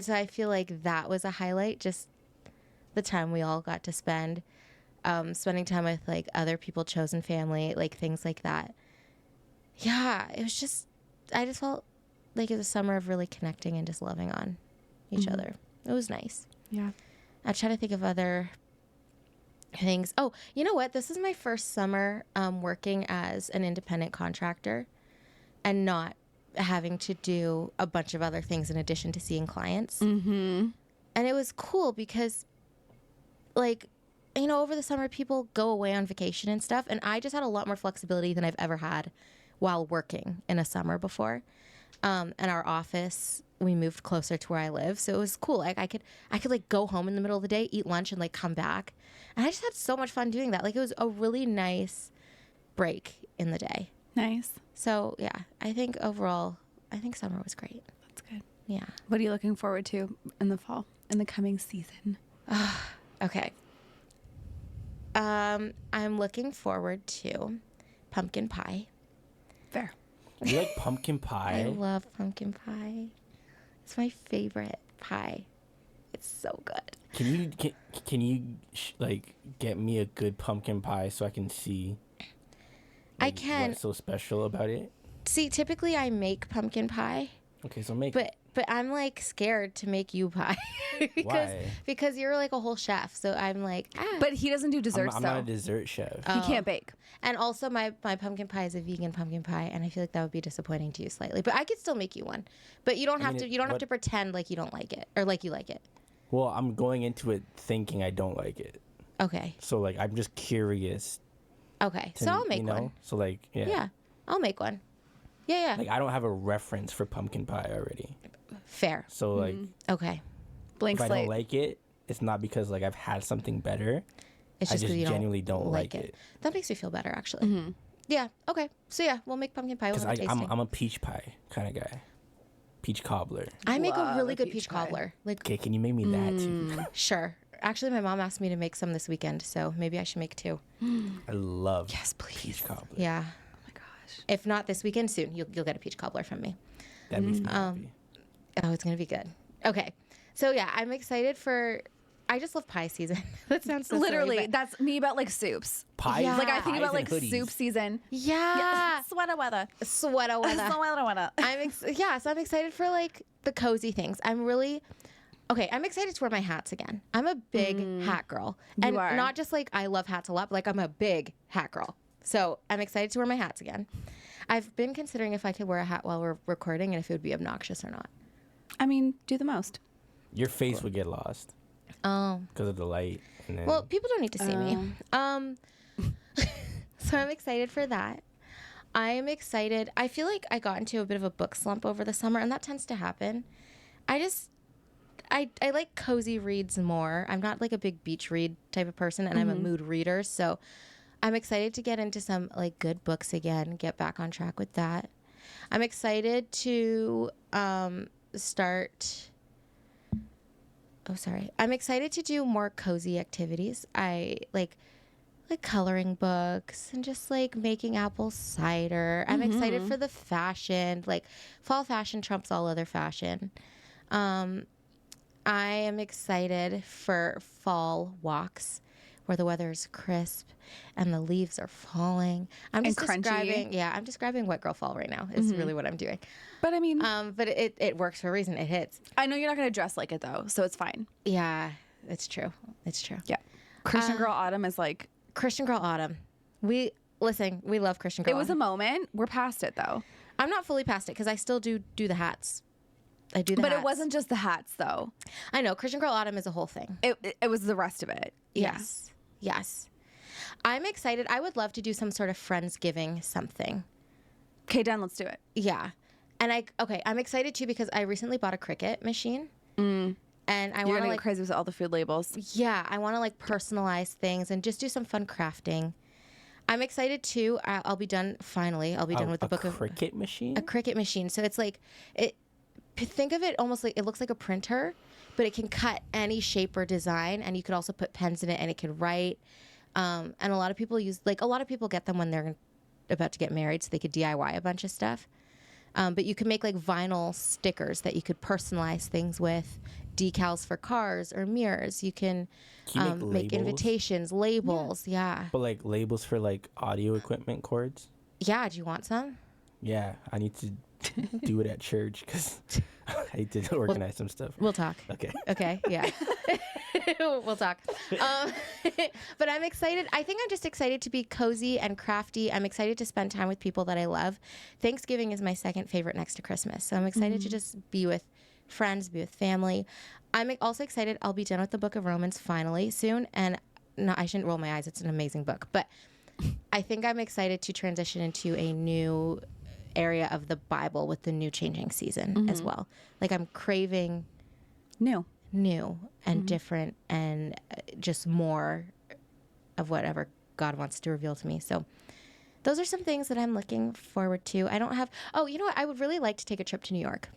so I feel like that was a highlight, just the time we all got to spend, spending time with like other people, chosen family, like things like that. Yeah, it was just, I just felt like it was a summer of really connecting and just loving on each other. It was nice. Yeah. I try to think of other things. Oh, you know what? This is my first summer working as an independent contractor and not having to do a bunch of other things in addition to seeing clients. And it was cool because, like, over the summer people go away on vacation and stuff, and I just had a lot more flexibility than I've ever had while working in a summer before. And our office, we moved closer to where I live, so it was cool. Like I could like go home in the middle of the day, eat lunch, and like come back. And I just had so much fun doing that. Like it was a really nice break in the day. Nice. So yeah, I think overall, summer was great. That's good. Yeah. What are you looking forward to in the fall, in the coming season? Okay. I'm looking forward to pumpkin pie. Fair. You like pumpkin pie? I love pumpkin pie. It's my favorite pie. It's so good. Can you like get me a good pumpkin pie so I can see? I can. What's so special about it? See, typically I make pumpkin pie. Okay, so make. But I'm like scared to make you pie because you're like a whole chef. So I'm like, But he doesn't do desserts. I'm not a dessert chef. He can't bake. And also my pumpkin pie is a vegan pumpkin pie, and I feel like that would be disappointing to you slightly. But I could still make you one. But you don't have to. You don't have to pretend like you don't like it or like you like it. Well, I'm going into it thinking I don't like it. Okay. So like I'm just curious. Okay. So I'll make one. So like yeah. Yeah, I'll make one. Yeah. Like I don't have a reference for pumpkin pie already. Fair. So like Okay. Blank if slate. I don't like it, it's not because like I've had something better. It's I just just you genuinely don't like it. That makes me feel better, actually. Yeah. Okay. So yeah, we'll make pumpkin pie. We'll Because have a tasting. I'm a peach pie kind of guy. Peach cobbler. I make a Love really a good peach peach pie. cobbler. Like, Okay, can you make me that too? sure. Actually, my mom asked me to make some this weekend, so maybe I should make 2. I love Yes, please. peach cobbler. Yeah. Oh my gosh. If not this weekend, soon you'll get a peach cobbler from me. That makes me happy. Oh, it's gonna be good. Okay. So yeah, I'm excited for. I just love pie season. That sounds so Literally, silly, but- that's me about like soups. Pies, Yeah. Like I think pies about and like hoodies. soup season. yeah. Sweater weather. Sweater weather. Sweater weather. So I'm excited for like the cozy things. I'm excited to wear my hats again. I'm a big hat girl. And are. not just like I love hats a lot, but like I'm a big hat girl. So I'm excited to wear my hats again. I've been considering if I could wear a hat while we're recording and if it would be obnoxious or not. I mean, do the most. Your face would get lost Oh. because of the light. And then Well, people don't need to see me. So I'm excited for that. I'm excited. I feel like I got into a bit of a book slump over the summer, and that tends to happen. I like cozy reads more. I'm not like a big beach read type of person, and I'm a mood reader. So I'm excited to get into some like good books again, get back on track with that. I'm excited to I'm excited to do more cozy activities. I like like coloring books and just like making apple cider. I'm excited for the fashion. Like fall fashion trumps all other fashion. I am excited for fall walks where the weather is crisp and the leaves are falling. I'm And just crunchy. I'm describing wet girl fall right now is really what I'm doing. But I mean, But it works for a reason. It hits. I know you're not going to dress like it though, so it's fine. Yeah, it's true. It's true. Yeah. Christian Girl Autumn is like, Christian Girl Autumn. We love Christian Girl it was a Autumn. moment. We're past it though. I'm not fully past it because I still do the hats. I do the But hats. it wasn't just the hats though. I know. Christian Girl Autumn is a whole thing. It was the rest of it. Yes. Yes. I'm excited. I would love to do some sort of Friendsgiving something. Okay, Dan, let's do it. Yeah. And I'm excited too because I recently bought a Cricut machine. And I You're want gonna to get like, crazy with all the food labels. yeah, I want to like personalize things and just do some fun crafting. I'm excited too. I'll be done finally. I'll be done with the book of Cricut machine. a Cricut machine. So it's like think of it almost like it looks like a printer, but it can cut any shape or design, and you could also put pens in it, and it could write. And a lot of people get them when they're about to get married, so they could DIY a bunch of stuff. But you can make like vinyl stickers that you could personalize things with, decals for cars or mirrors. You can Can you make labels? invitations, labels. Yeah. But like labels for like audio equipment cords. Yeah. Do you want some? Yeah, I need to do it at church because I did organize some stuff. We'll talk. Okay. Okay, yeah. We'll talk. But I'm excited. I think I'm just excited to be cozy and crafty. I'm excited to spend time with people that I love. Thanksgiving is my second favorite next to Christmas. So I'm excited to just be with friends, be with family. I'm also excited. I'll be done with the book of Romans finally soon. And no, I shouldn't roll my eyes. It's an amazing book. But I think I'm excited to transition into a new area of the Bible with the new changing season as well. Like I'm craving New. and different and just more of whatever God wants to reveal to me. So those are some things that I'm looking forward to. I don't have, you know what? I would really like to take a trip to New York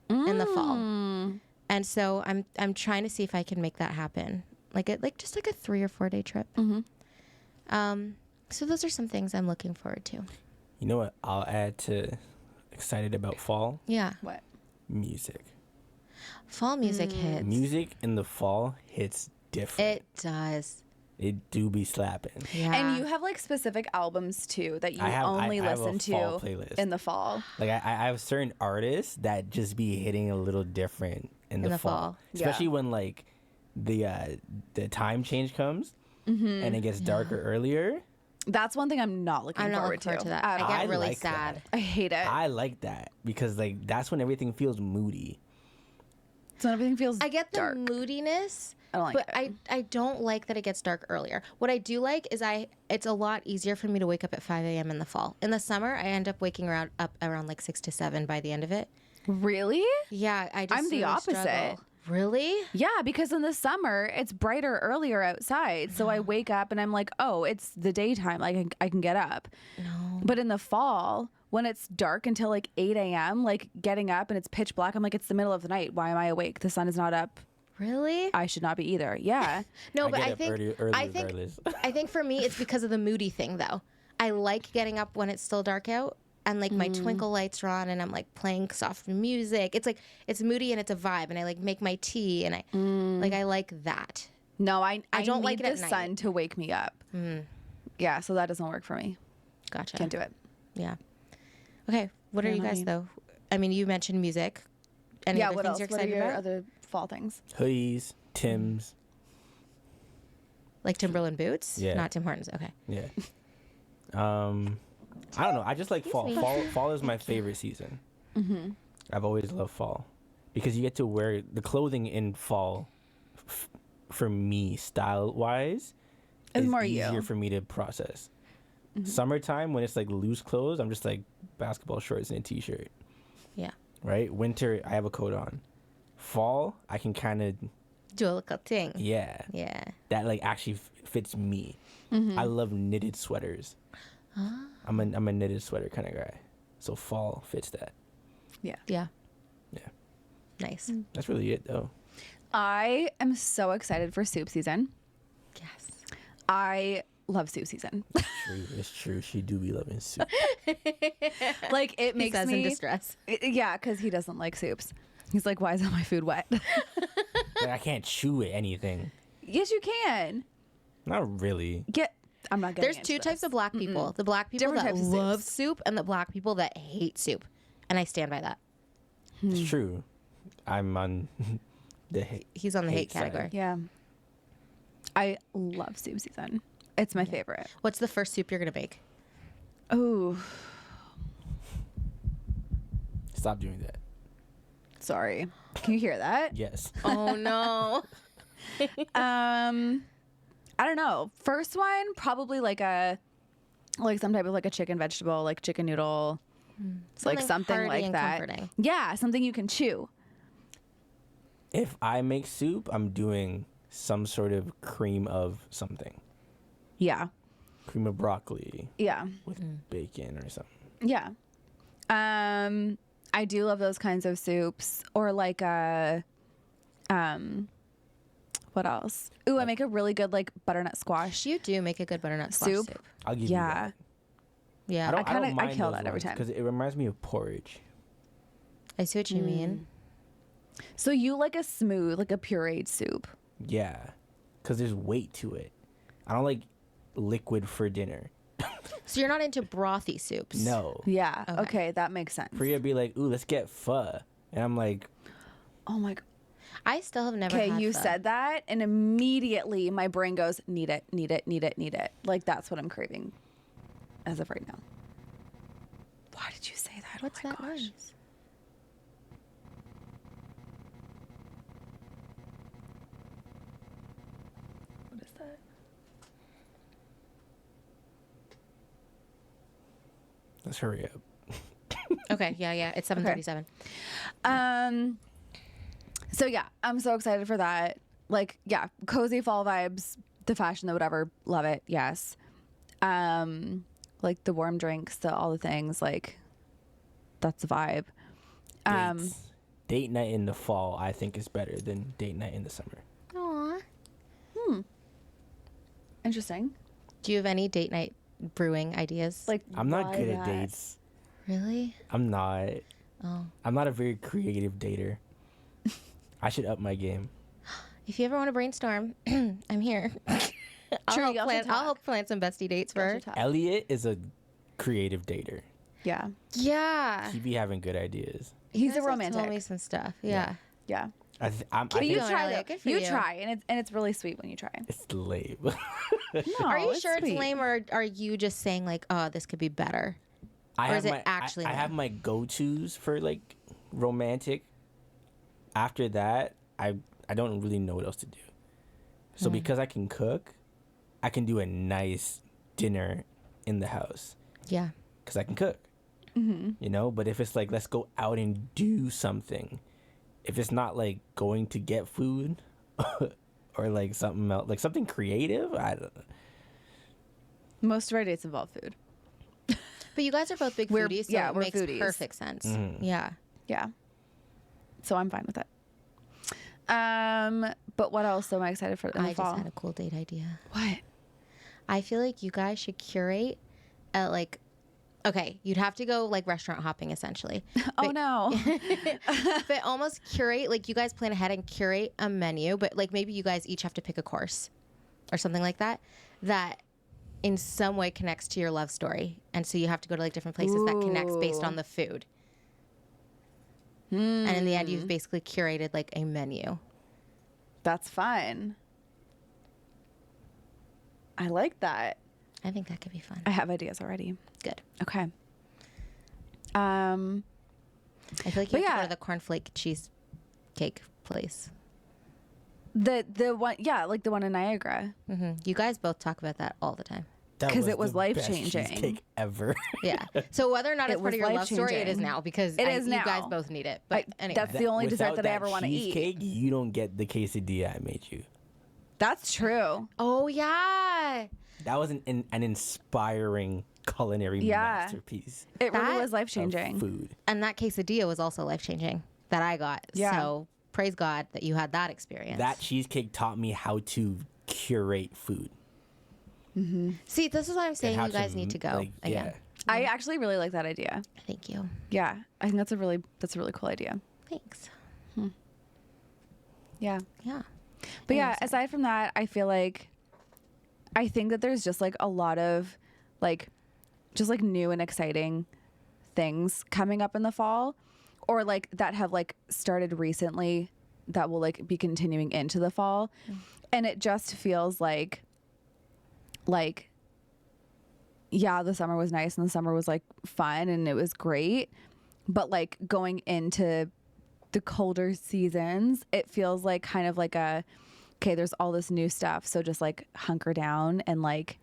in the fall. And so I'm trying to see if I can make that happen. Just like a 3 or 4 day trip. So those are some things I'm looking forward to. You know what? I'll add to excited about fall. Yeah. What? Music. Fall music hits. Music in the fall hits different. It does. It do be slapping. Yeah. And you have like specific albums too that you I have listen a to fall playlist. in the fall. Like I have certain artists that just be hitting a little different in the fall. Yeah. Especially when like the time change comes and it gets darker earlier. That's one thing I'm not looking I'm not forward looking forward to that. at I all. get I really like sad. that. I hate it. I like that because like that's when everything feels moody. So everything feels I get the dark. moodiness, I don't like but it. I don't like that it gets dark earlier. What I do like is it's a lot easier for me to wake up at 5 a.m. in the fall. In the summer, I end up waking up around like 6 to 7 by the end of it. Really? Yeah, I just I'm the really opposite. struggle. Really? Yeah, because in the summer it's brighter earlier outside, so I wake up and I'm like, oh, it's the daytime. Like I can get up. No. But in the fall, when it's dark until like 8 a.m., like getting up and it's pitch black, I'm like, it's the middle of the night. Why am I awake? The sun is not up. Really? I should not be either. Yeah. No, but get I up think early I think regardless. I think for me it's because of the moody thing though. I like getting up when it's still dark out and like my twinkle lights are on and I'm like playing soft music. It's like it's moody and it's a vibe and I like make my tea and I like that. No, I don't need like it the at night. sun to wake me up. Yeah, so that doesn't work for me. Gotcha. Can't do it. Yeah. Okay. What are Yeah, you not guys me. though? I mean, you mentioned music. Any Yeah, other what things else? you're What are excited your about? other fall things? Hoodies, Timbs. Like Timberland boots? Yeah. Not Tim Hortons. Okay. Yeah. I don't know. I just like fall. Excuse me. Fall is my favorite season. I've always loved fall because you get to wear the clothing in fall. For me, style wise, It's is more easier you. for me to process. Summertime when it's like loose clothes, I'm just like basketball shorts and a t-shirt. Yeah. Right. Winter, I have a coat on. Fall, I can kind of Do a little thing. yeah. Yeah. That like actually fits me. I love knitted sweaters. I'm a knitted sweater kind of guy, so fall fits that. Yeah. Yeah. Yeah, Nice. that's really it though. I am so excited for soup season. Yes. I love soup season. True, it's true. She do be loving soup. Like it makes He says me in distress. Yeah, because he doesn't like soups. He's like, why is all my food wet? Like, I can't chew anything. Yes, you can. Not really. I'm not getting There's into two this. types of black people. The black people Different that types of love soups. soup and the black people that hate soup. And I stand by that. It's true. I'm on the He's on the hate side. category. Yeah. I love soup season. It's my favorite. What's the first soup you're going to make? Oh, Stop doing that. sorry. Can you hear that? Yes. Oh, no. I don't know. First one, probably like some type of like a chicken vegetable, like chicken noodle. It's like something hearty like and that. comforting. Yeah, something you can chew. If I make soup, I'm doing some sort of cream of something. Yeah. Cream of broccoli Yeah. with bacon or something. Yeah. I do love those kinds of soups, or like what else? Ooh, I make a really good like butternut squash. You do make a good butternut squash soup. I'll give you Yeah. that. Yeah. I don't I mind kill those that every time. because it reminds me of porridge. I see what you mean. So you like a smooth, like a pureed soup. Yeah, because there's weight to it. I don't like liquid for dinner. So you're not into brothy soups? No. Yeah. Okay. Okay, that makes sense. Priya be like, ooh, let's get pho. And I'm like, Oh my god. I still have never Okay, had you pho. said that, and immediately my brain goes, need it, need it, need it, need it. Like that's what I'm craving as of right now. Why did you say that? What's oh my that gosh. noise? What is that? let's hurry up. Okay, yeah. It's 7:37. So yeah, I'm so excited for that. Like, yeah, cozy fall vibes, the fashion, the whatever, love it. Yes. Like the warm drinks, all the things, like that's the vibe. Dates. Date night in the fall, I think, is better than date night in the summer. Aw. Interesting. Do you have any date night brewing ideas? Like I'm not why good at that? dates. Really? I'm not. Oh. I'm not a very creative dater. I should up my game. If you ever want to brainstorm, I'm here. Sure, I'll y'all should help plan some bestie dates for Y'all her. should talk. Elliot is a creative dater. Yeah. Yeah. He be having good ideas. He's You a guys have romantic. Told me some stuff. Yeah. Yeah. I But you going, try Elliot. though. Good for You you. try, and it's really sweet when you try. it's lame. No, Are you sure sweet. it's lame, or are you just saying like, oh, this could be better? Or is it actually I have lame? my go-tos for like romantic. After that, I don't really know what else to do. So because I can cook, I can do a nice dinner in the house Yeah. because I can cook. You know, but if it's like let's go out and do something, if it's not like going to get food or like something else, like something creative, I don't know. Most of our dates involve food. But you guys are both big We're- foodies, so yeah, it we're makes foodies. perfect sense. Mm-hmm. Yeah. Yeah. So I'm fine with it. But what else am I excited for in the I fall? just had a cool date idea. What? I feel like you guys should curate like, okay, you'd have to go like restaurant hopping essentially. Oh no. But almost curate, like you guys plan ahead and curate a menu, but like maybe you guys each have to pick a course or something like that, that in some way connects to your love story. And so you have to go to like different places that connects based on the food. And in the end, you've basically curated like a menu. That's fun. I like that. I think that could be fun. I have ideas already. Good. Okay. I feel like you But have to yeah. go to the cornflake cheesecake place. The one, yeah, like the one in Niagara. You guys both talk about that all the time. That 'Cause it was the best life-changing. cheesecake ever. Yeah. So whether or not It it's part was of your love story, it is life-changing. now because It is you now. guys both need it. But anyway, that's the only dessert Without that I ever want to eat. cheesecake, you don't get the quesadilla I made you. That's true. oh yeah, That was an inspiring culinary Yeah. masterpiece It really That- was life of changing. food. and that quesadilla was also life changing that I got. Yeah. So praise God that you had that experience. That cheesecake taught me how to curate food. See, this is why I'm and saying you have guys some, need to go like, again. yeah. I actually really like that idea. Thank you. Yeah, I think that's a really cool idea. Thanks. Yeah. Yeah. But Anyway, yeah, sorry. aside from that, I think that there's just like a lot of like just like new and exciting things coming up in the fall, or like that have like started recently that will like be continuing into the fall. And it just feels like yeah, the summer was nice and the summer was like fun and it was great, but like going into the colder seasons, it feels like kind of like a, okay, there's all this new stuff, so just like hunker down and like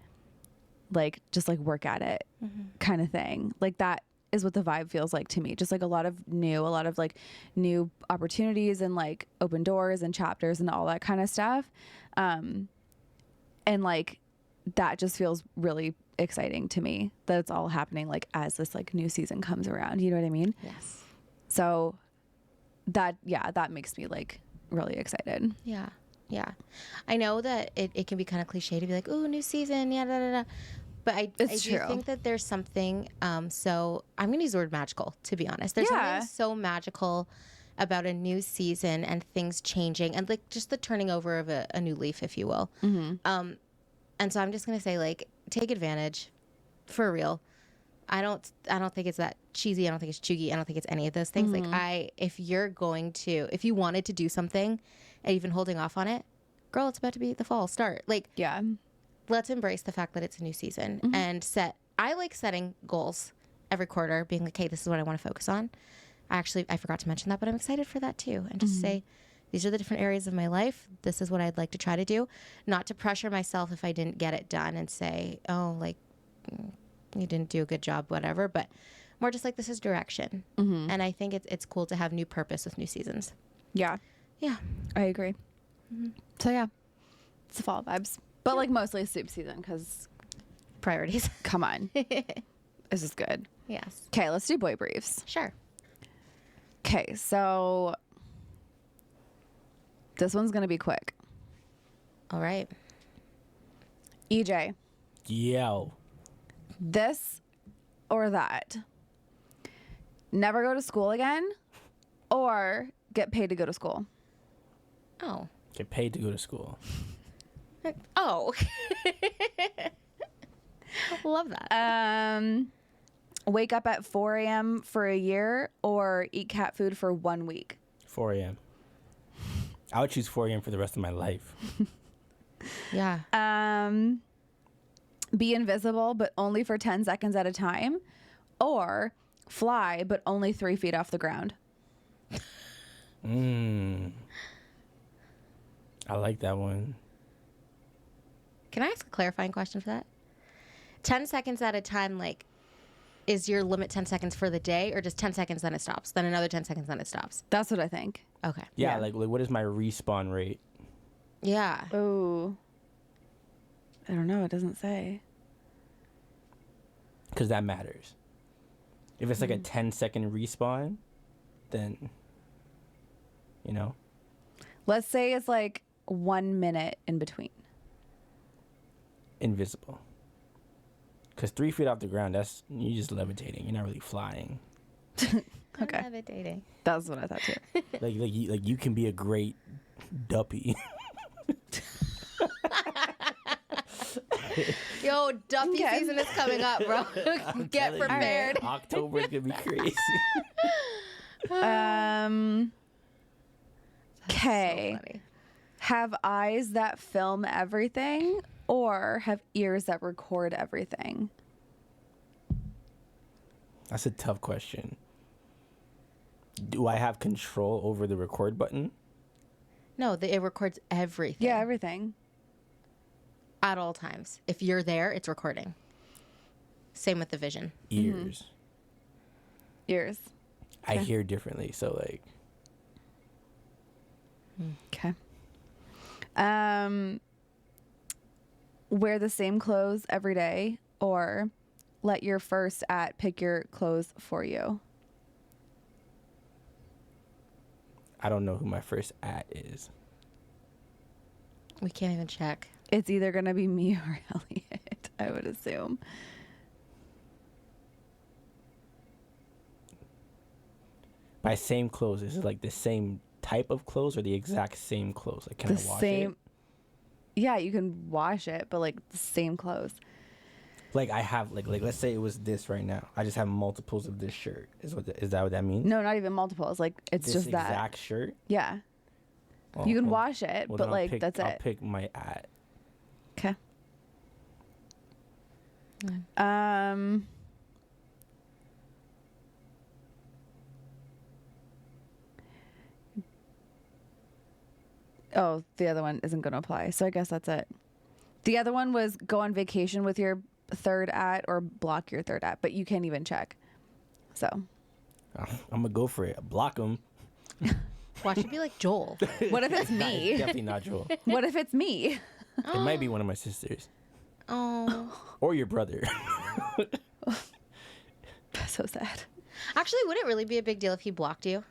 just like work at it kind of thing. Like that is what the vibe feels like to me. Just like a lot of like new opportunities and like open doors and chapters and all that kind of stuff. And like that just feels really exciting to me that it's all happening like as this like new season comes around. You know what I mean? Yes. So that makes me like really excited. Yeah. Yeah. I know that it can be kind of cliche to be like, oh, new season, yeah, da, da, da. But I do true. think that there's something, so I'm going to use the word magical, to be honest. There's Yeah. something so magical about a new season and things changing and like just the turning over of a new leaf, if you will. And so I'm just going to say, like, take advantage for real. I don't think it's that cheesy. I don't think it's chuggy. I don't think it's any of those things. Like if you wanted to do something and you've been holding off on it, girl, it's about to be the fall start. Like, Yeah. let's embrace the fact that it's a new season and I like setting goals every quarter, being like, hey, this is what I want to focus on. I forgot to mention that, but I'm excited for that too. And just say, these are the different areas of my life. This is what I'd like to try to do. Not to pressure myself if I didn't get it done and say, oh, like, you didn't do a good job, whatever. But more just like, this is direction. And I think it's cool to have new purpose with new seasons. Yeah. Yeah. I agree. So yeah, it's the fall vibes, but like mostly soup season because Priorities. come on, this is good. Yes. Okay, let's do boy briefs. Sure. Okay, so this one's gonna be quick. All right. EJ, Yo. this or that? Never go to school again, or get paid to go to school? Oh. Get paid to go to school. Oh. Love that. Wake up at 4 a.m. for a year, or eat cat food for 1 week? 4 a.m. I would choose 4 a.m. for the rest of my life. Yeah. Be invisible, but only for 10 seconds at a time, or fly, but only 3 feet off the ground? I like that one. Can I ask a clarifying question for that? 10 seconds at a time, like, is your limit 10 seconds for the day, or just 10 seconds, then it stops? Then another 10 seconds, then it stops? That's what I think. Okay. Yeah, Yeah. like what is my respawn rate? Yeah. Oh, I don't know. It doesn't say. Because that matters. If it's like a 10-second respawn, then, you know. Let's say it's like 1 minute in between. Invisible. Because 3 feet off the ground, you're just levitating. You're not really flying. Okay. Levitating. That's what I thought too. like you can be a great duppy. Yo, Duffy Okay. season is coming up, bro. Get Telling you, prepared. October is gonna be crazy. Okay. So funny. Have eyes that film everything, or have ears that record everything? That's a tough question. Do I have control over the record button? No, it records everything. Yeah, everything. At all times. If you're there, it's recording. Same with the vision. Ears. Ears. I Okay. hear differently, so like. Okay. Wear the same clothes every day, or let your first pick your clothes for you? I don't know who my first is. We can't even check. It's either going to be me or Elliot. I would assume. By same clothes, is it like the same type of clothes or the exact same clothes? Like, can The I wash same. it? Yeah, you can wash it, but like the same clothes. Like I have like let's say it was this right now. I just have multiples of this shirt. Is that what that means? No, not even multiples. Like it's This just that. exact shirt. Yeah, Oh, you can well- wash it, well, but then like that's I'll it. pick my at. Okay. Um. Oh, the other one isn't going to apply. So I guess that's it. The other one was go on vacation with your third at or block your third at, but you can't even check. So I'm gonna go for it. Block them. Why should it be like Joel? what if it's me? Definitely not Joel. What if it's me? It might be one of my sisters Oh. or your brother. That's so sad. Actually, would it really be a big deal if he blocked you?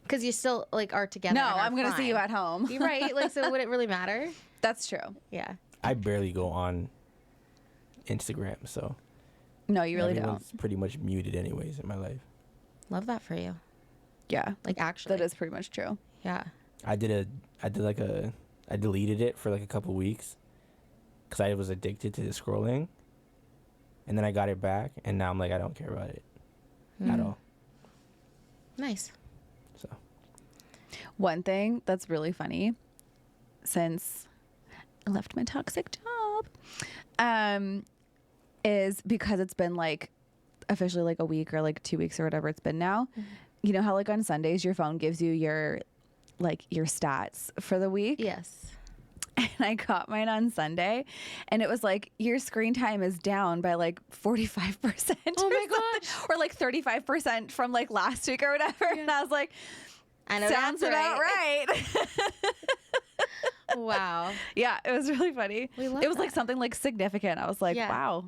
Because you still like are together. No, and are I'm going to see you fine. at home. You're right. Like, so would it really matter? That's true. Yeah. I barely go on Instagram, so No, you really everyone's don't. pretty much muted anyways in my life. Love that for you. Yeah, Like, actually. that is pretty much true. Yeah. I deleted it for like a couple weeks because I was addicted to the scrolling, and then I got it back, and now I'm like I don't care about it at all. Nice. So One thing that's really funny since I left my toxic job is because it's been like officially like a week or like 2 weeks or whatever it's been now. You know how like on Sundays your phone gives you your stats for the week? Yes. And I got mine on Sunday and it was like your screen time is down by like 45%. Oh my gosh. Or like 35% from like last week or whatever. And I was like, I know sounds that's about right. Wow. Yeah, it was really funny. We love it was like that. something like significant. I was like, Yeah. wow.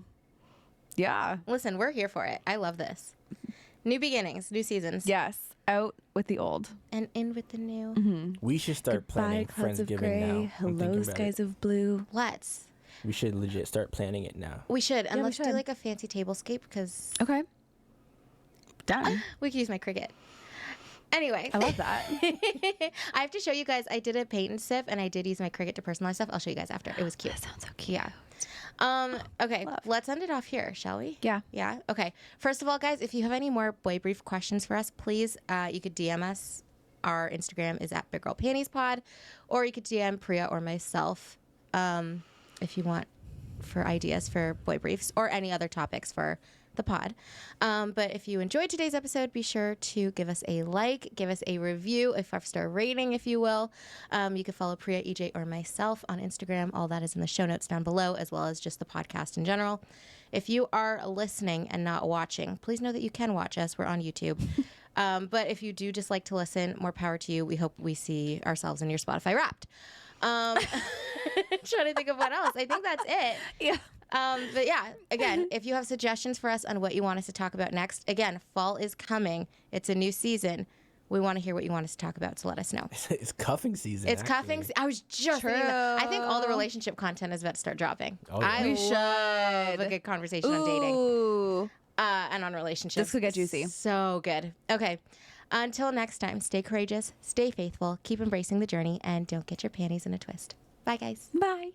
Yeah. Listen, we're here for it. I love this. New beginnings, new seasons. Yes. Out with the old. And in with the new. we should start planning clouds of Friendsgiving gray. now. I'm Hello, thinking about skies it. of blue. Let's. We should legit start planning it now. We should. And Yeah, we let's do should. like a fancy tablescape because Okay. Done. we could use my Cricut. Anyway. I love that. I have to show you guys. I did a paint and sip and I did use my Cricut to personalize stuff. I'll show you guys after. It was cute. That sounds so cute. Yeah. Okay, Love. let's end it off here, shall we? Yeah. Yeah. Okay. First of all, guys, if you have any more boy brief questions for us, please, you could DM us. Our Instagram is at Big Girl Panties Pod, or you could DM Priya or myself if you want for ideas for boy briefs or any other topics for the pod. But if you enjoyed today's episode, be sure to give us a like, give us a review, a 5-star rating, if you will. You can follow Priya, EJ, or myself on Instagram. All that is in the show notes down below, as well as just the podcast in general. If you are listening and not watching, please know that you can watch us. We're on YouTube. But if you do just like to listen, more power to you. We hope we see ourselves in your Spotify Wrapped. Trying to think of what else. I think that's it. Yeah. But yeah, again, if you have suggestions for us on what you want us to talk about next, again, fall is coming. It's a new season. We want to hear what you want us to talk about, so let us know. It's cuffing season. It's actually. cuffing. I was just thinking that. I think all the relationship content is about to start dropping. Oh, yeah. I We love should. a good conversation on dating Ooh. and on relationships. This could get juicy. So good. Okay. Until next time, stay courageous, stay faithful, keep embracing the journey, and don't get your panties in a twist. Bye, guys. Bye.